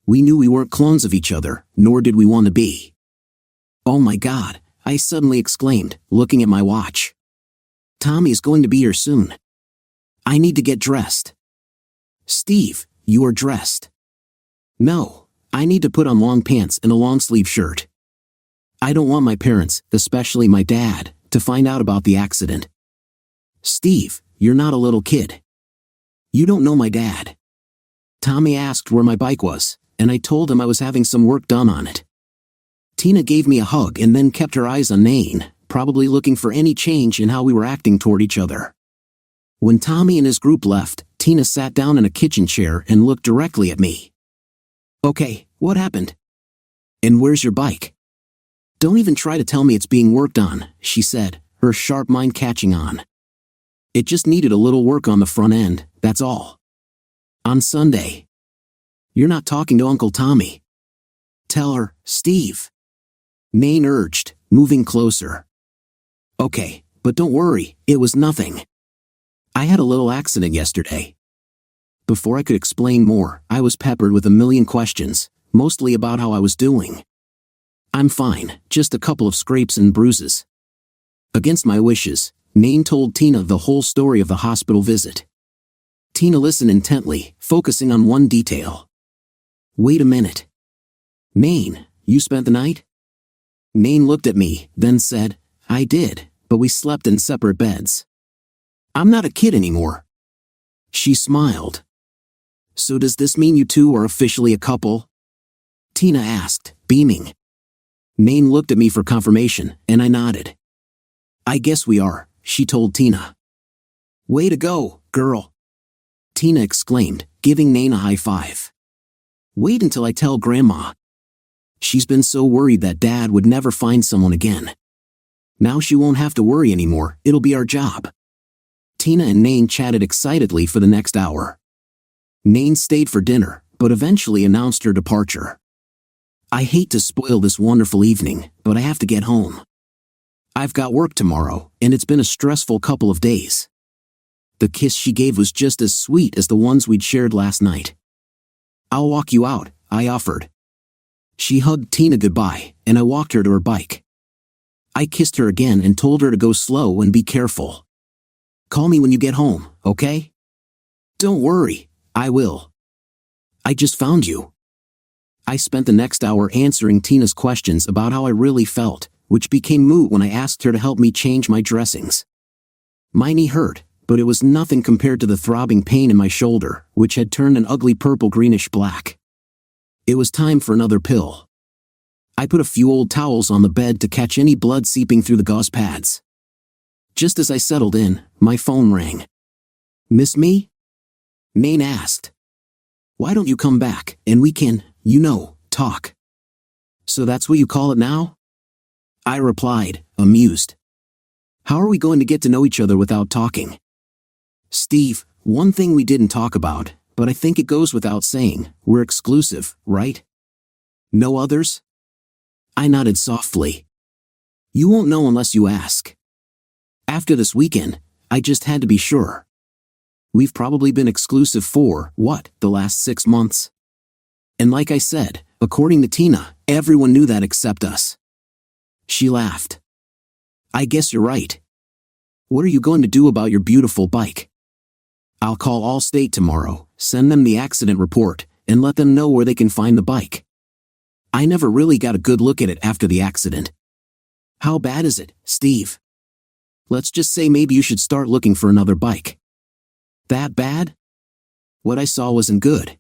We knew we weren't clones of each other, nor did we want to be. Oh my God, I suddenly exclaimed, looking at my watch. Tommy is going to be here soon. I need to get dressed. Steve, you are dressed. No, I need to put on long pants and a long-sleeve shirt. I don't want my parents, especially my dad, to find out about the accident. Steve, you're not a little kid. You don't know my dad. Tommy asked where my bike was, and I told him I was having some work done on it. Tina gave me a hug and then kept her eyes on Nain, probably looking for any change in how we were acting toward each other. When Tommy and his group left, Tina sat down in a kitchen chair and looked directly at me. Okay, what happened? And where's your bike? Don't even try to tell me it's being worked on, she said, her sharp mind catching on. It just needed a little work on the front end, that's all. On Sunday. You're not talking to Uncle Tommy. Tell her, Steve. Nain urged, moving closer. Okay, but don't worry, it was nothing. I had a little accident yesterday. Before I could explain more, I was peppered with a million questions, mostly about how I was doing. I'm fine, just a couple of scrapes and bruises. Against my wishes, Nain told Tina the whole story of the hospital visit. Tina listened intently, focusing on one detail. Wait a minute. Nain, you spent the night? Nain looked at me, then said, I did, but we slept in separate beds. I'm not a kid anymore. She smiled. So does this mean you two are officially a couple? Tina asked, beaming. Nain looked at me for confirmation, and I nodded. I guess we are, she told Tina. Way to go, girl. Tina exclaimed, giving Nain a high five. Wait until I tell Grandma. She's been so worried that Dad would never find someone again. Now she won't have to worry anymore, it'll be our job. Tina and Nain chatted excitedly for the next hour. Nain stayed for dinner, but eventually announced her departure. I hate to spoil this wonderful evening, but I have to get home. I've got work tomorrow, and it's been a stressful couple of days. The kiss she gave was just as sweet as the ones we'd shared last night. I'll walk you out, I offered. She hugged Tina goodbye, and I walked her to her bike. I kissed her again and told her to go slow and be careful. Call me when you get home, okay? Don't worry, I will. I just found you. I spent the next hour answering Tina's questions about how I really felt, which became moot when I asked her to help me change my dressings. My knee hurt, but it was nothing compared to the throbbing pain in my shoulder, which had turned an ugly purple-greenish black. It was time for another pill. I put a few old towels on the bed to catch any blood seeping through the gauze pads. Just as I settled in, my phone rang. Miss me? Nain asked. Why don't you come back, and we can, talk. So that's what you call it now? I replied, amused. How are we going to get to know each other without talking? Steve, one thing we didn't talk about, but I think it goes without saying, we're exclusive, right? No others? I nodded softly. You won't know unless you ask. After this weekend, I just had to be sure. We've probably been exclusive for, the last 6 months? And like I said, according to Tina, everyone knew that except us. She laughed. I guess you're right. What are you going to do about your beautiful bike? I'll call Allstate tomorrow, send them the accident report, and let them know where they can find the bike. I never really got a good look at it after the accident. How bad is it, Steve? Let's just say maybe you should start looking for another bike. That bad? What I saw wasn't good.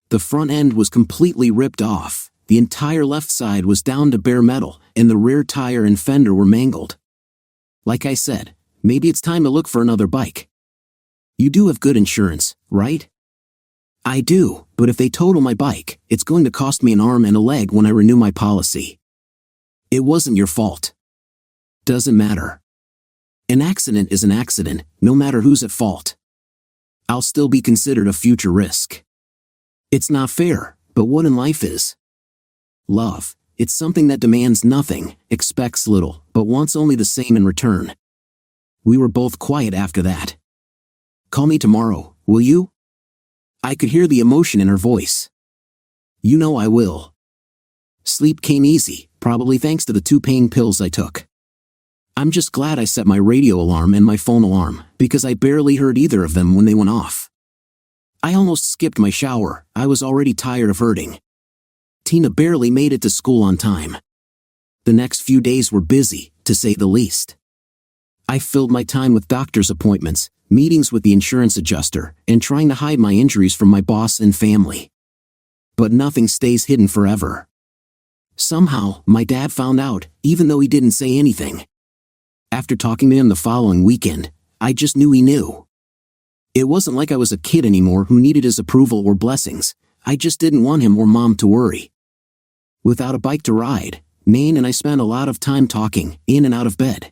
The front end was completely ripped off, the entire left side was down to bare metal, and the rear tire and fender were mangled. Like I said, maybe it's time to look for another bike. You do have good insurance, right? I do, but if they total my bike, it's going to cost me an arm and a leg when I renew my policy. It wasn't your fault. Doesn't matter. An accident is an accident, no matter who's at fault. I'll still be considered a future risk. It's not fair, but what in life is? Love, it's something that demands nothing, expects little, but wants only the same in return. We were both quiet after that. Call me tomorrow, will you? I could hear the emotion in her voice. You know I will. Sleep came easy, probably thanks to the 2 pain pills I took. I'm just glad I set my radio alarm and my phone alarm, because I barely heard either of them when they went off. I almost skipped my shower, I was already tired of hurting. Tina barely made it to school on time. The next few days were busy, to say the least. I filled my time with doctor's appointments, meetings with the insurance adjuster, and trying to hide my injuries from my boss and family. But nothing stays hidden forever. Somehow, my dad found out, even though he didn't say anything. After talking to him the following weekend, I just knew he knew. It wasn't like I was a kid anymore who needed his approval or blessings, I just didn't want him or mom to worry. Without a bike to ride, Nain and I spent a lot of time talking, in and out of bed.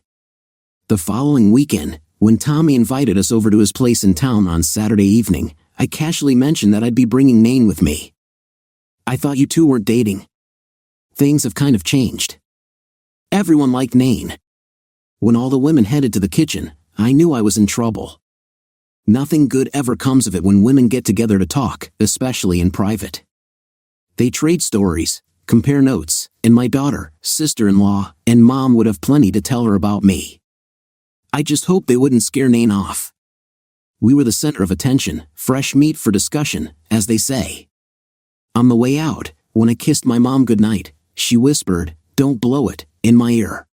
The following weekend, when Tommy invited us over to his place in town on Saturday evening, I casually mentioned that I'd be bringing Nain with me. I thought you two weren't dating. Things have kind of changed. Everyone liked Nain. When all the women headed to the kitchen, I knew I was in trouble. Nothing good ever comes of it when women get together to talk, especially in private. They trade stories, compare notes, and my daughter, sister-in-law, and mom would have plenty to tell her about me. I just hoped they wouldn't scare Nain off. We were the center of attention, fresh meat for discussion, as they say. On the way out, when I kissed my mom goodnight, she whispered, "Don't blow it," in my ear.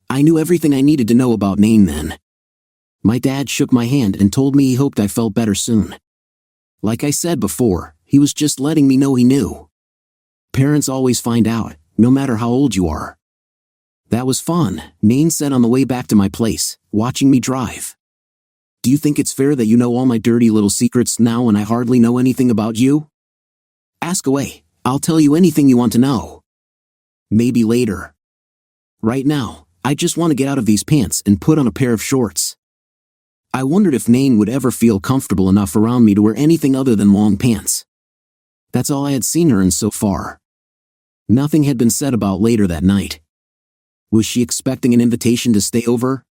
I knew everything I needed to know about Nain then. My dad shook my hand and told me he hoped I felt better soon. Like I said before, he was just letting me know he knew. Parents always find out, no matter how old you are. That was fun, Nain said on the way back to my place, watching me drive. Do you think it's fair that you know all my dirty little secrets now when I hardly know anything about you? Ask away, I'll tell you anything you want to know. Maybe later. Right now, I just want to get out of these pants and put on a pair of shorts. I wondered if Nain would ever feel comfortable enough around me to wear anything other than long pants. That's all I had seen her in so far. Nothing had been said about later that night. Was she expecting an invitation to stay over?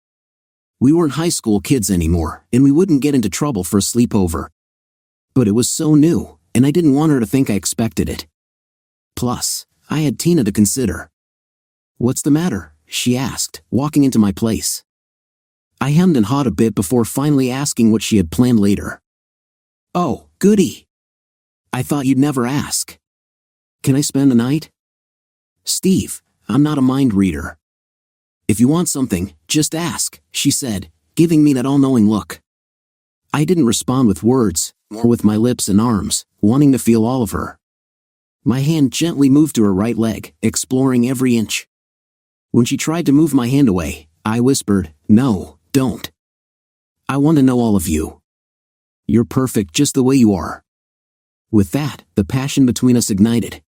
We weren't high school kids anymore, and we wouldn't get into trouble for a sleepover. But it was so new, and I didn't want her to think I expected it. Plus, I had Tina to consider. What's the matter? She asked, walking into my place. I hemmed and hawed a bit before finally asking what she had planned later. Oh, goody. I thought you'd never ask. Can I spend the night? Steve, I'm not a mind reader. If you want something, just ask, she said, giving me that all-knowing look. I didn't respond with words, more with my lips and arms, wanting to feel all of her. My hand gently moved to her right leg, exploring every inch. When she tried to move my hand away, I whispered, "No, don't. I want to know all of you. You're perfect just the way you are." With that, the passion between us ignited.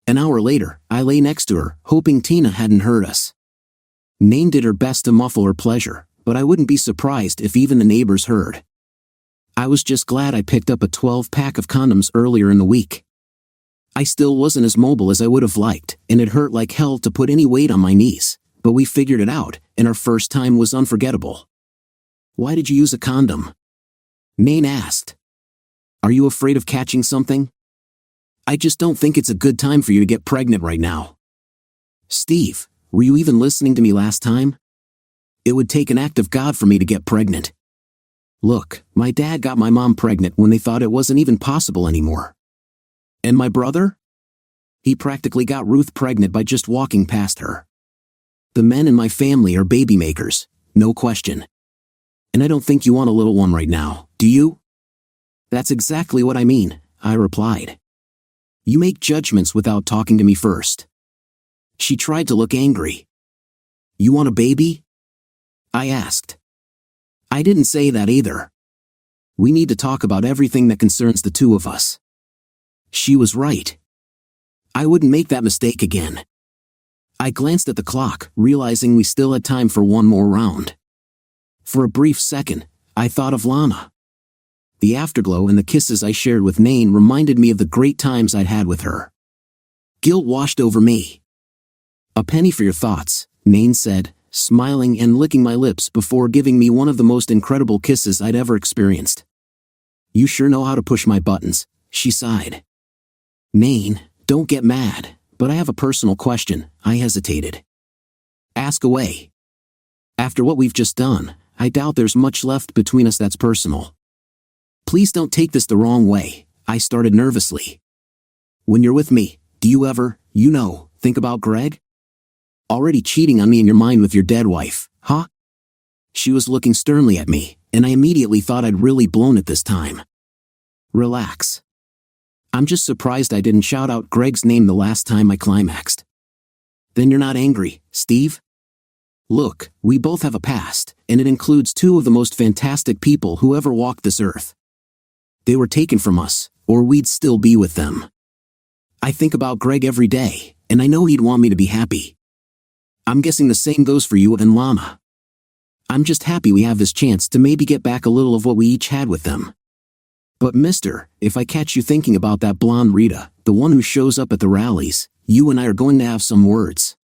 An hour later, I lay next to her, hoping Tina hadn't heard us. Nain did her best to muffle her pleasure, but I wouldn't be surprised if even the neighbors heard. I was just glad I picked up a 12-pack of condoms earlier in the week. I still wasn't as mobile as I would have liked, and it hurt like hell to put any weight on my knees, but we figured it out, and our first time was unforgettable. Why did you use a condom? Nain asked. Are you afraid of catching something? I just don't think it's a good time for you to get pregnant right now. Steve, were you even listening to me last time? It would take an act of God for me to get pregnant. Look, my dad got my mom pregnant when they thought it wasn't even possible anymore. And my brother? He practically got Ruth pregnant by just walking past her. The men in my family are baby makers, no question. And I don't think you want a little one right now, do you? That's exactly what I mean, I replied. You make judgments without talking to me first. She tried to look angry. You want a baby? I asked. I didn't say that either. We need to talk about everything that concerns the two of us. She was right. I wouldn't make that mistake again. I glanced at the clock, realizing we still had time for one more round. For a brief second, I thought of Lana. The afterglow and the kisses I shared with Nain reminded me of the great times I'd had with her. Guilt washed over me. A penny for your thoughts, Nain said, smiling and licking my lips before giving me one of the most incredible kisses I'd ever experienced. You sure know how to push my buttons, she sighed. Maine, don't get mad, but I have a personal question. I hesitated. Ask away. After what we've just done, I doubt there's much left between us that's personal. Please don't take this the wrong way, I started nervously. When you're with me, do you ever, think about Greg? Already cheating on me in your mind with your dead wife, huh? She was looking sternly at me, and I immediately thought I'd really blown it this time. Relax. I'm just surprised I didn't shout out Greg's name the last time I climaxed. Then you're not angry, Steve? Look, we both have a past, and it includes two of the most fantastic people who ever walked this earth. They were taken from us, or we'd still be with them. I think about Greg every day, and I know he'd want me to be happy. I'm guessing the same goes for you and Lana. I'm just happy we have this chance to maybe get back a little of what we each had with them. But mister, if I catch you thinking about that blonde Rita, the one who shows up at the rallies, you and I are going to have some words.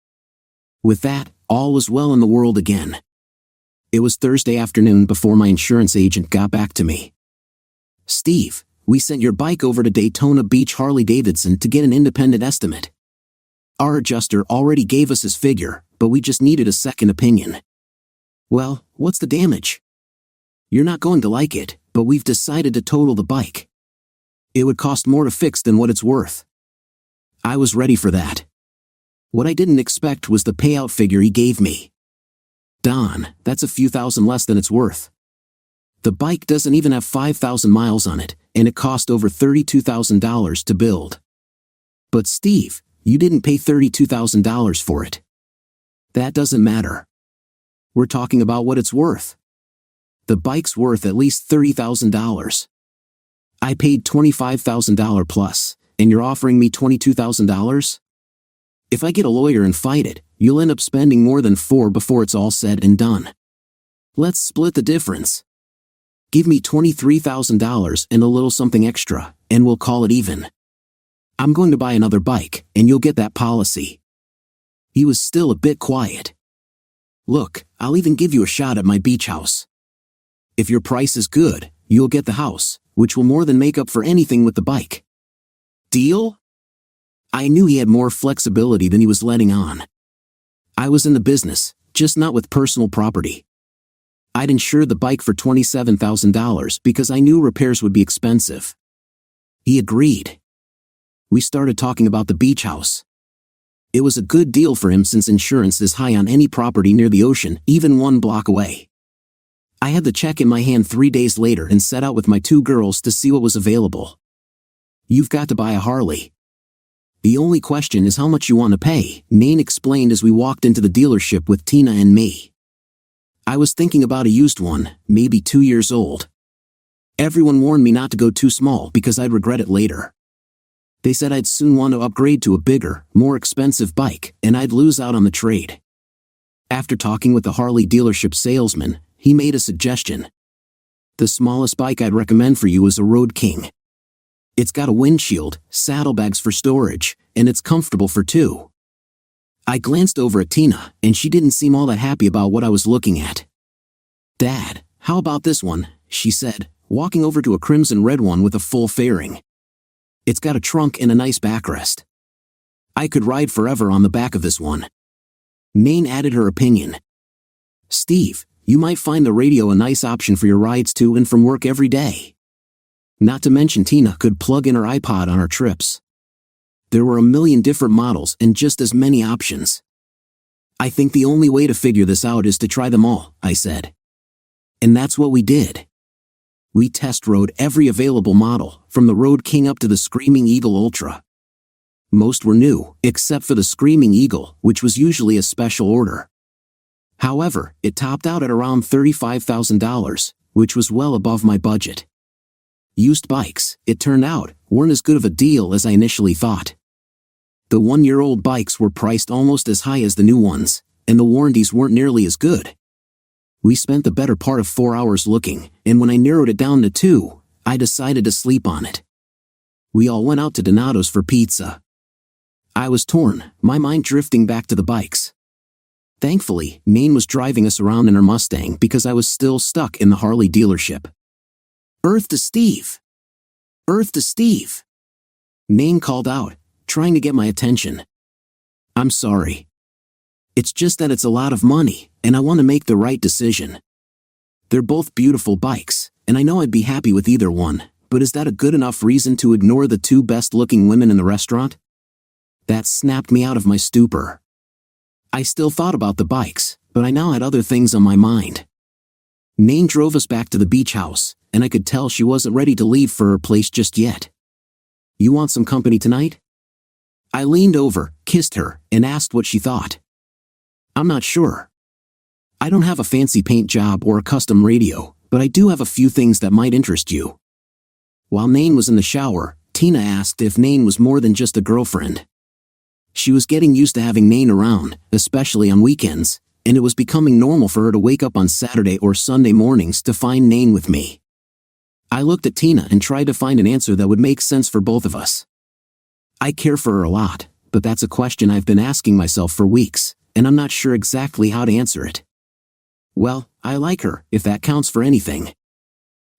With that, all was well in the world again. It was Thursday afternoon before my insurance agent got back to me. Steve, we sent your bike over to Daytona Beach Harley-Davidson to get an independent estimate. Our adjuster already gave us his figure, but we just needed a second opinion. Well, what's the damage? You're not going to like it, but we've decided to total the bike. It would cost more to fix than what it's worth. I was ready for that. What I didn't expect was the payout figure he gave me. Don, that's a few thousand less than it's worth. The bike doesn't even have 5,000 miles on it, and it cost over $32,000 to build. But Steve, you didn't pay $32,000 for it. That doesn't matter. We're talking about what it's worth. The bike's worth at least $30,000. I paid $25,000 plus, and you're offering me $22,000? If I get a lawyer and fight it, you'll end up spending more than $4,000 before it's all said and done. Let's split the difference. Give me $23,000 and a little something extra, and we'll call it even. I'm going to buy another bike, and you'll get that policy. He was still a bit quiet. Look, I'll even give you a shot at my beach house. If your price is good, you'll get the house, which will more than make up for anything with the bike. Deal? I knew he had more flexibility than he was letting on. I was in the business, just not with personal property. I'd insured the bike for $27,000 because I knew repairs would be expensive. He agreed. We started talking about the beach house. It was a good deal for him since insurance is high on any property near the ocean, even 1 block away. I had the check in my hand 3 days later and set out with my 2 girls to see what was available. You've got to buy a Harley. The only question is how much you want to pay, Maine explained as we walked into the dealership with Tina and me. I was thinking about a used one, maybe 2 years old. Everyone warned me not to go too small because I'd regret it later. They said I'd soon want to upgrade to a bigger, more expensive bike, and I'd lose out on the trade. After talking with the Harley dealership salesman, he made a suggestion. The smallest bike I'd recommend for you is a Road King. It's got a windshield, saddlebags for storage, and it's comfortable for 2. I glanced over at Tina, and she didn't seem all that happy about what I was looking at. Dad, how about this one, she said, walking over to a crimson red one with a full fairing. It's got a trunk and a nice backrest. I could ride forever on the back of this one. Maine added her opinion. Steve, you might find the radio a nice option for your rides to and from work every day. Not to mention Tina could plug in her iPod on our trips. There were a million different models and just as many options. I think the only way to figure this out is to try them all, I said. And that's what we did. We test rode every available model, from the Road King up to the Screaming Eagle Ultra. Most were new, except for the Screaming Eagle, which was usually a special order. However, it topped out at around $35,000, which was well above my budget. Used bikes, it turned out, weren't as good of a deal as I initially thought. The 1-year-old bikes were priced almost as high as the new ones, and the warranties weren't nearly as good. We spent the better part of 4 hours looking, and when I narrowed it down to 2, I decided to sleep on it. We all went out to Donato's for pizza. I was torn, my mind drifting back to the bikes. Thankfully, Maine was driving us around in her Mustang because I was still stuck in the Harley dealership. Earth to Steve! Earth to Steve! Nain called out, trying to get my attention. I'm sorry. It's just that it's a lot of money, and I want to make the right decision. They're both beautiful bikes, and I know I'd be happy with either one, but is that a good enough reason to ignore the two best-looking women in the restaurant? That snapped me out of my stupor. I still thought about the bikes, but I now had other things on my mind. Nain drove us back to the beach house, and I could tell she wasn't ready to leave for her place just yet. You want some company tonight? I leaned over, kissed her, and asked what she thought. I'm not sure. I don't have a fancy paint job or a custom radio, but I do have a few things that might interest you. While Nain was in the shower, Tina asked if Nain was more than just a girlfriend. She was getting used to having Nain around, especially on weekends, and it was becoming normal for her to wake up on Saturday or Sunday mornings to find Nain with me. I looked at Tina and tried to find an answer that would make sense for both of us. I care for her a lot, but that's a question I've been asking myself for weeks, and I'm not sure exactly how to answer it. Well, I like her, if that counts for anything.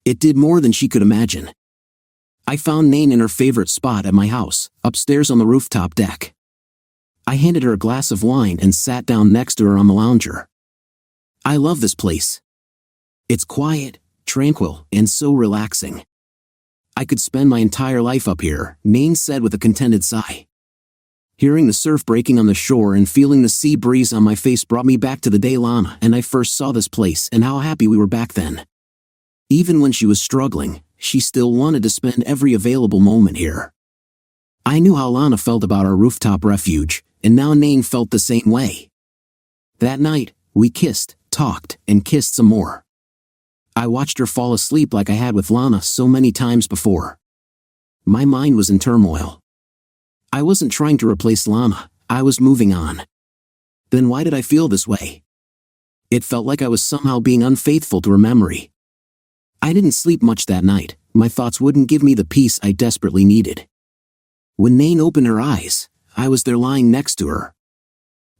It did more than she could imagine. I found Nain in her favorite spot at my house, upstairs on the rooftop deck. I handed her a glass of wine and sat down next to her on the lounger. I love this place. It's quiet, tranquil, and so relaxing. I could spend my entire life up here, Nain said with a contented sigh. Hearing the surf breaking on the shore and feeling the sea breeze on my face brought me back to the day Lana and I first saw this place and how happy we were back then. Even when she was struggling, she still wanted to spend every available moment here. I knew how Lana felt about our rooftop refuge, and now Nain felt the same way. That night, we kissed, talked, and kissed some more. I watched her fall asleep like I had with Lana so many times before. My mind was in turmoil. I wasn't trying to replace Lana, I was moving on. Then why did I feel this way? It felt like I was somehow being unfaithful to her memory. I didn't sleep much that night, my thoughts wouldn't give me the peace I desperately needed. When Nain opened her eyes, I was there lying next to her.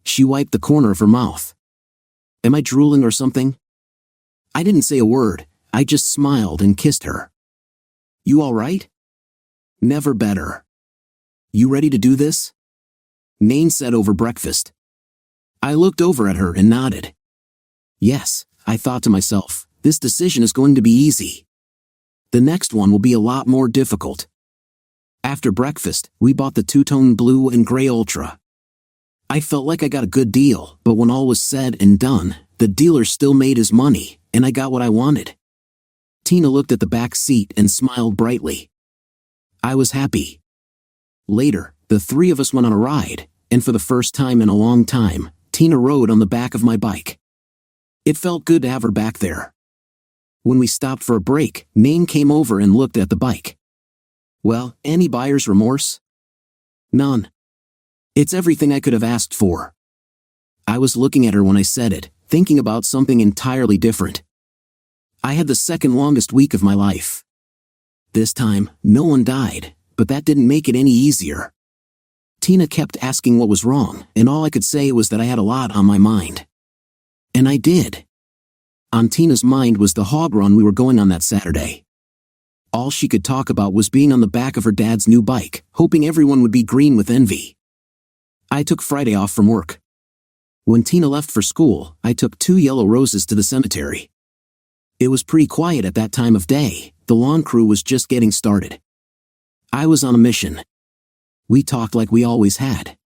She wiped the corner of her mouth. Am I drooling or something? I didn't say a word, I just smiled and kissed her. You all right? Never better. You ready to do this? Nain said over breakfast. I looked over at her and nodded. Yes, I thought to myself, this decision is going to be easy. The next one will be a lot more difficult. After breakfast, we bought the two-tone blue and gray Ultra. I felt like I got a good deal, but when all was said and done, the dealer still made his money, and I got what I wanted. Tina looked at the back seat and smiled brightly. I was happy. Later, the three of us went on a ride, and for the first time in a long time, Tina rode on the back of my bike. It felt good to have her back there. When we stopped for a break, Nain came over and looked at the bike. Well, any buyer's remorse? None. It's everything I could have asked for. I was looking at her when I said it, thinking about something entirely different. I had the second longest week of my life. This time, no one died, but that didn't make it any easier. Tina kept asking what was wrong, and all I could say was that I had a lot on my mind. And I did. On Tina's mind was the hog run we were going on that Saturday. All she could talk about was being on the back of her dad's new bike, hoping everyone would be green with envy. I took Friday off from work. When Tina left for school, I took 2 yellow roses to the cemetery. It was pretty quiet at that time of day, the lawn crew was just getting started. I was on a mission. We talked like we always had.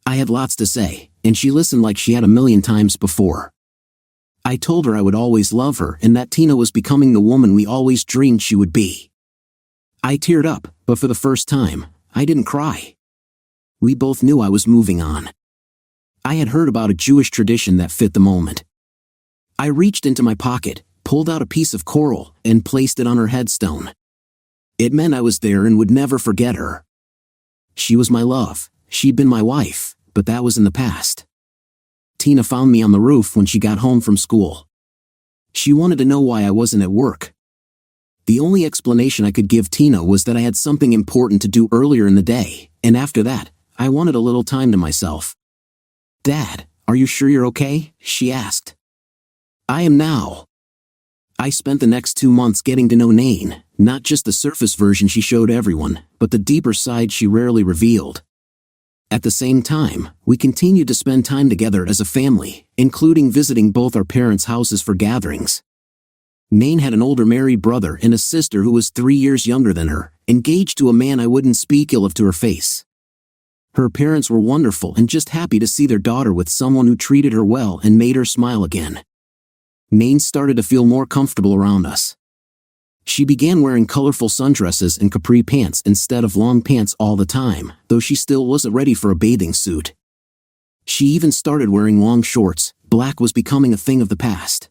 I had lots to say, and she listened like she had a million times before. I told her I would always love her and that Tina was becoming the woman we always dreamed she would be. I teared up, but for the first time, I didn't cry. We both knew I was moving on. I had heard about a Jewish tradition that fit the moment. I reached into my pocket, pulled out a piece of coral, and placed it on her headstone. It meant I was there and would never forget her. She was my love, she'd been my wife, but that was in the past. Tina found me on the roof when she got home from school. She wanted to know why I wasn't at work. The only explanation I could give Tina was that I had something important to do earlier in the day, and after that, I wanted a little time to myself. Dad, are you sure you're okay? She asked. I am now. I spent the next 2 months getting to know Nain, not just the surface version she showed everyone, but the deeper side she rarely revealed. At the same time, we continued to spend time together as a family, including visiting both our parents' houses for gatherings. Nain had an older married brother and a sister who was 3 years younger than her, engaged to a man I wouldn't speak ill of to her face. Her parents were wonderful and just happy to see their daughter with someone who treated her well and made her smile again. Nain started to feel more comfortable around us. She began wearing colorful sundresses and capri pants instead of long pants all the time, though she still wasn't ready for a bathing suit. She even started wearing long shorts. Black was becoming a thing of the past.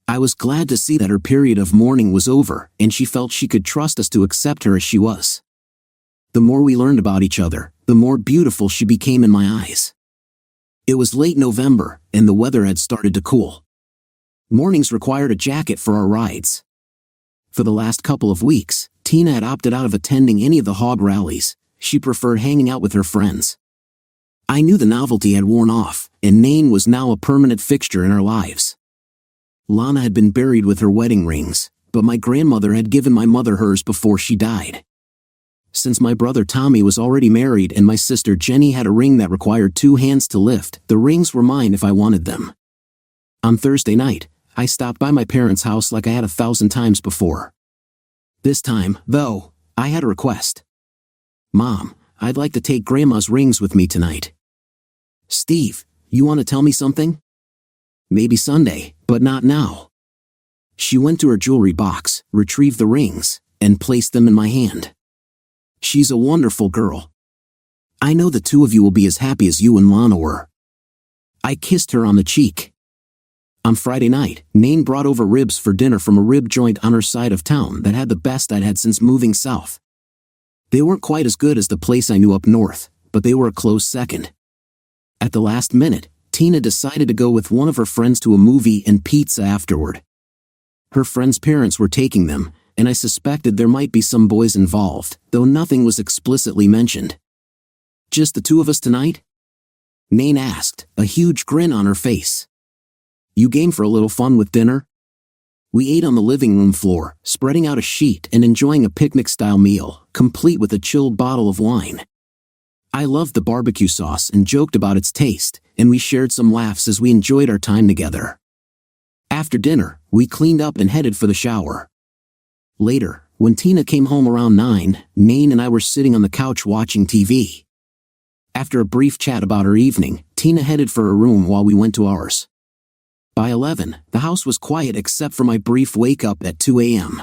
I was glad to see that her period of mourning was over, and she felt she could trust us to accept her as she was. The more we learned about each other, the more beautiful she became in my eyes. It was late November, and the weather had started to cool. Mornings required a jacket for our rides. For the last couple of weeks, Tina had opted out of attending any of the hog rallies. She preferred hanging out with her friends. I knew the novelty had worn off, and Nain was now a permanent fixture in our lives. Lana had been buried with her wedding rings, but my grandmother had given my mother hers before she died. Since my brother Tommy was already married and my sister Jenny had a ring that required 2 hands to lift, the rings were mine if I wanted them. On Thursday night, I stopped by my parents' house like I had 1,000 times before. This time, though, I had a request. "Mom, I'd like to take Grandma's rings with me tonight." "Steve, you want to tell me something?" "Maybe Sunday, but not now." She went to her jewelry box, retrieved the rings, and placed them in my hand. "She's a wonderful girl. I know the 2 of you will be as happy as you and Lana were." I kissed her on the cheek. On Friday night, Nain brought over ribs for dinner from a rib joint on her side of town that had the best I'd had since moving south. They weren't quite as good as the place I knew up north, but they were a close second. At the last minute, Tina decided to go with one of her friends to a movie and pizza afterward. Her friend's parents were taking them, and I suspected there might be some boys involved, though nothing was explicitly mentioned. "Just the 2 of us tonight?" Nain asked, a huge grin on her face. "You game for a little fun with dinner?" We ate on the living room floor, spreading out a sheet and enjoying a picnic-style meal, complete with a chilled bottle of wine. I loved the barbecue sauce and joked about its taste, and we shared some laughs as we enjoyed our time together. After dinner, we cleaned up and headed for the shower. Later, when Tina came home around 9, Nain and I were sitting on the couch watching TV. After a brief chat about her evening, Tina headed for her room while we went to ours. By 11, the house was quiet except for my brief wake-up at 2 a.m.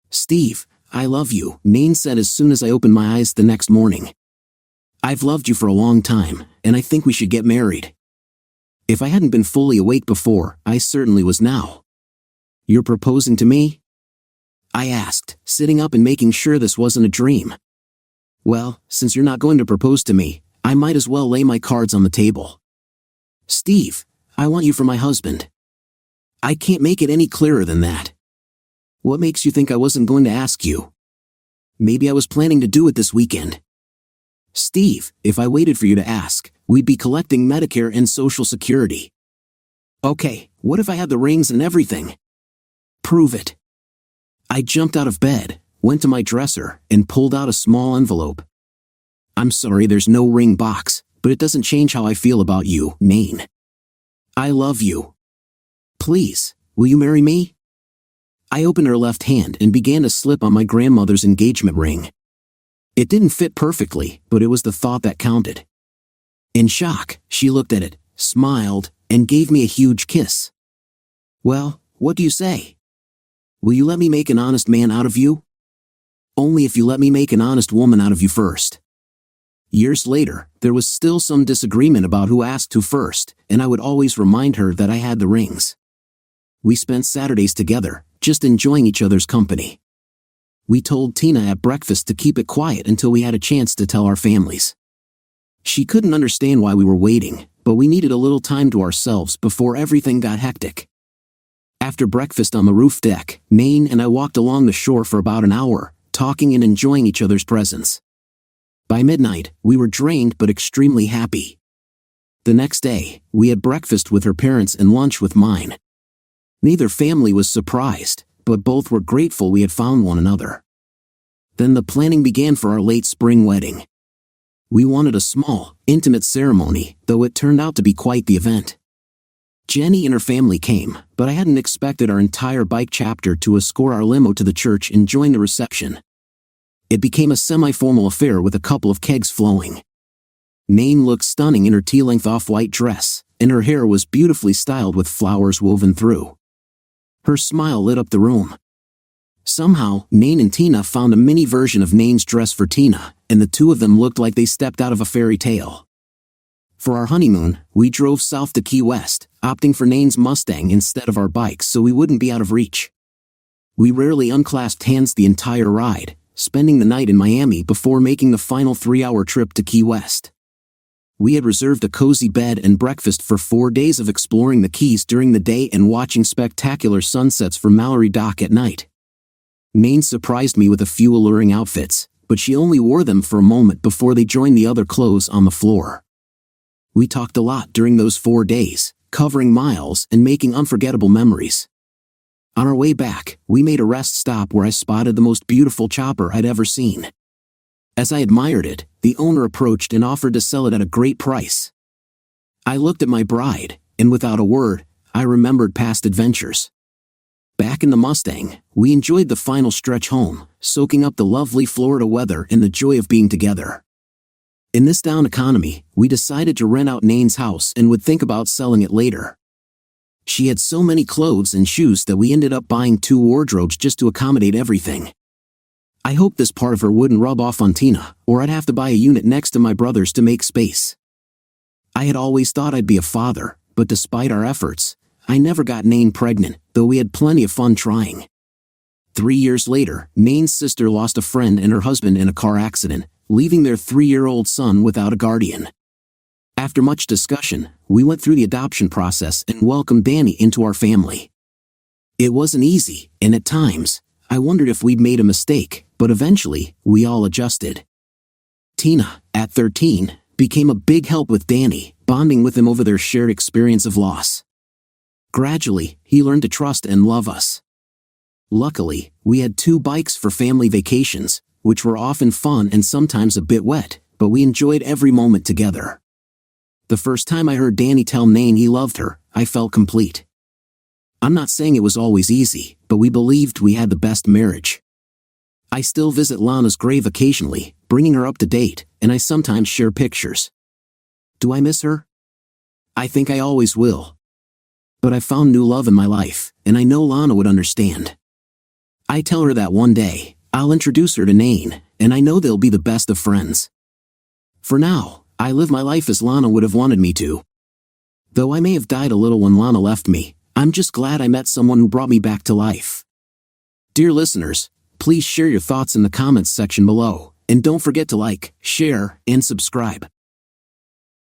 "Steve, I love you," Nain said as soon as I opened my eyes the next morning. "I've loved you for a long time, and I think we should get married." If I hadn't been fully awake before, I certainly was now. "You're proposing to me?" I asked, sitting up and making sure this wasn't a dream. "Well, since you're not going to propose to me, I might as well lay my cards on the table. Steve, I want you for my husband. I can't make it any clearer than that. What makes you think I wasn't going to ask you? Maybe I was planning to do it this weekend." "Steve, if I waited for you to ask, we'd be collecting Medicare and Social Security." "Okay, what if I had the rings and everything?" "Prove it." I jumped out of bed, went to my dresser, and pulled out a small envelope. "I'm sorry there's no ring box, but it doesn't change how I feel about you, Nain. I love you. Please, will you marry me?" I opened her left hand and began to slip on my grandmother's engagement ring. It didn't fit perfectly, but it was the thought that counted. In shock, she looked at it, smiled, and gave me a huge kiss. "Well, what do you say? Will you let me make an honest man out of you?" "Only if you let me make an honest woman out of you first." Years later, there was still some disagreement about who asked who first, and I would always remind her that I had the rings. We spent Saturdays together, just enjoying each other's company. We told Tina at breakfast to keep it quiet until we had a chance to tell our families. She couldn't understand why we were waiting, but we needed a little time to ourselves before everything got hectic. After breakfast on the roof deck, Nain and I walked along the shore for about an hour, talking and enjoying each other's presence. By midnight, we were drained but extremely happy. The next day, we had breakfast with her parents and lunch with mine. Neither family was surprised, but both were grateful we had found one another. Then the planning began for our late spring wedding. We wanted a small, intimate ceremony, though it turned out to be quite the event. Jenny and her family came, but I hadn't expected our entire bike chapter to escort our limo to the church and join the reception. It became a semi-formal affair with a couple of kegs flowing. Nain looked stunning in her tea-length off-white dress, and her hair was beautifully styled with flowers woven through. Her smile lit up the room. Somehow, Nain and Tina found a mini version of Nain's dress for Tina, and the two of them looked like they stepped out of a fairy tale. For our honeymoon, we drove south to Key West, opting for Nain's Mustang instead of our bikes so we wouldn't be out of reach. We rarely unclasped hands the entire ride, spending the night in Miami before making the final 3-hour trip to Key West. We had reserved a cozy bed and breakfast for 4 days of exploring the Keys during the day and watching spectacular sunsets from Mallory Dock at night. Nain surprised me with a few alluring outfits, but she only wore them for a moment before they joined the other clothes on the floor. We talked a lot during those 4 days, covering miles and making unforgettable memories. On our way back, we made a rest stop where I spotted the most beautiful chopper I'd ever seen. As I admired it, the owner approached and offered to sell it at a great price. I looked at my bride, and without a word, I remembered past adventures. Back in the Mustang, we enjoyed the final stretch home, soaking up the lovely Florida weather and the joy of being together. In this down economy, we decided to rent out Nain's house and would think about selling it later. She had so many clothes and shoes that we ended up buying 2 wardrobes just to accommodate everything. I hoped this part of her wouldn't rub off on Tina, or I'd have to buy a unit next to my brother's to make space. I had always thought I'd be a father, but despite our efforts, I never got Nain pregnant, though we had plenty of fun trying. 3 years later, Nain's sister lost a friend and her husband in a car accident, leaving their 3-year-old son without a guardian. After much discussion, we went through the adoption process and welcomed Danny into our family. It wasn't easy, and at times, I wondered if we'd made a mistake, but eventually, we all adjusted. Tina, at 13, became a big help with Danny, bonding with him over their shared experience of loss. Gradually, he learned to trust and love us. Luckily, we had 2 bikes for family vacations, which were often fun and sometimes a bit wet, but we enjoyed every moment together. The first time I heard Danny tell Nain he loved her, I felt complete. I'm not saying it was always easy, but we believed we had the best marriage. I still visit Lana's grave occasionally, bringing her up to date, and I sometimes share pictures. Do I miss her? I think I always will. But I found new love in my life, and I know Lana would understand. I tell her that one day, I'll introduce her to Nain, and I know they'll be the best of friends. For now, I live my life as Lana would have wanted me to. Though I may have died a little when Lana left me, I'm just glad I met someone who brought me back to life. Dear listeners, please share your thoughts in the comments section below, and don't forget to like, share, and subscribe.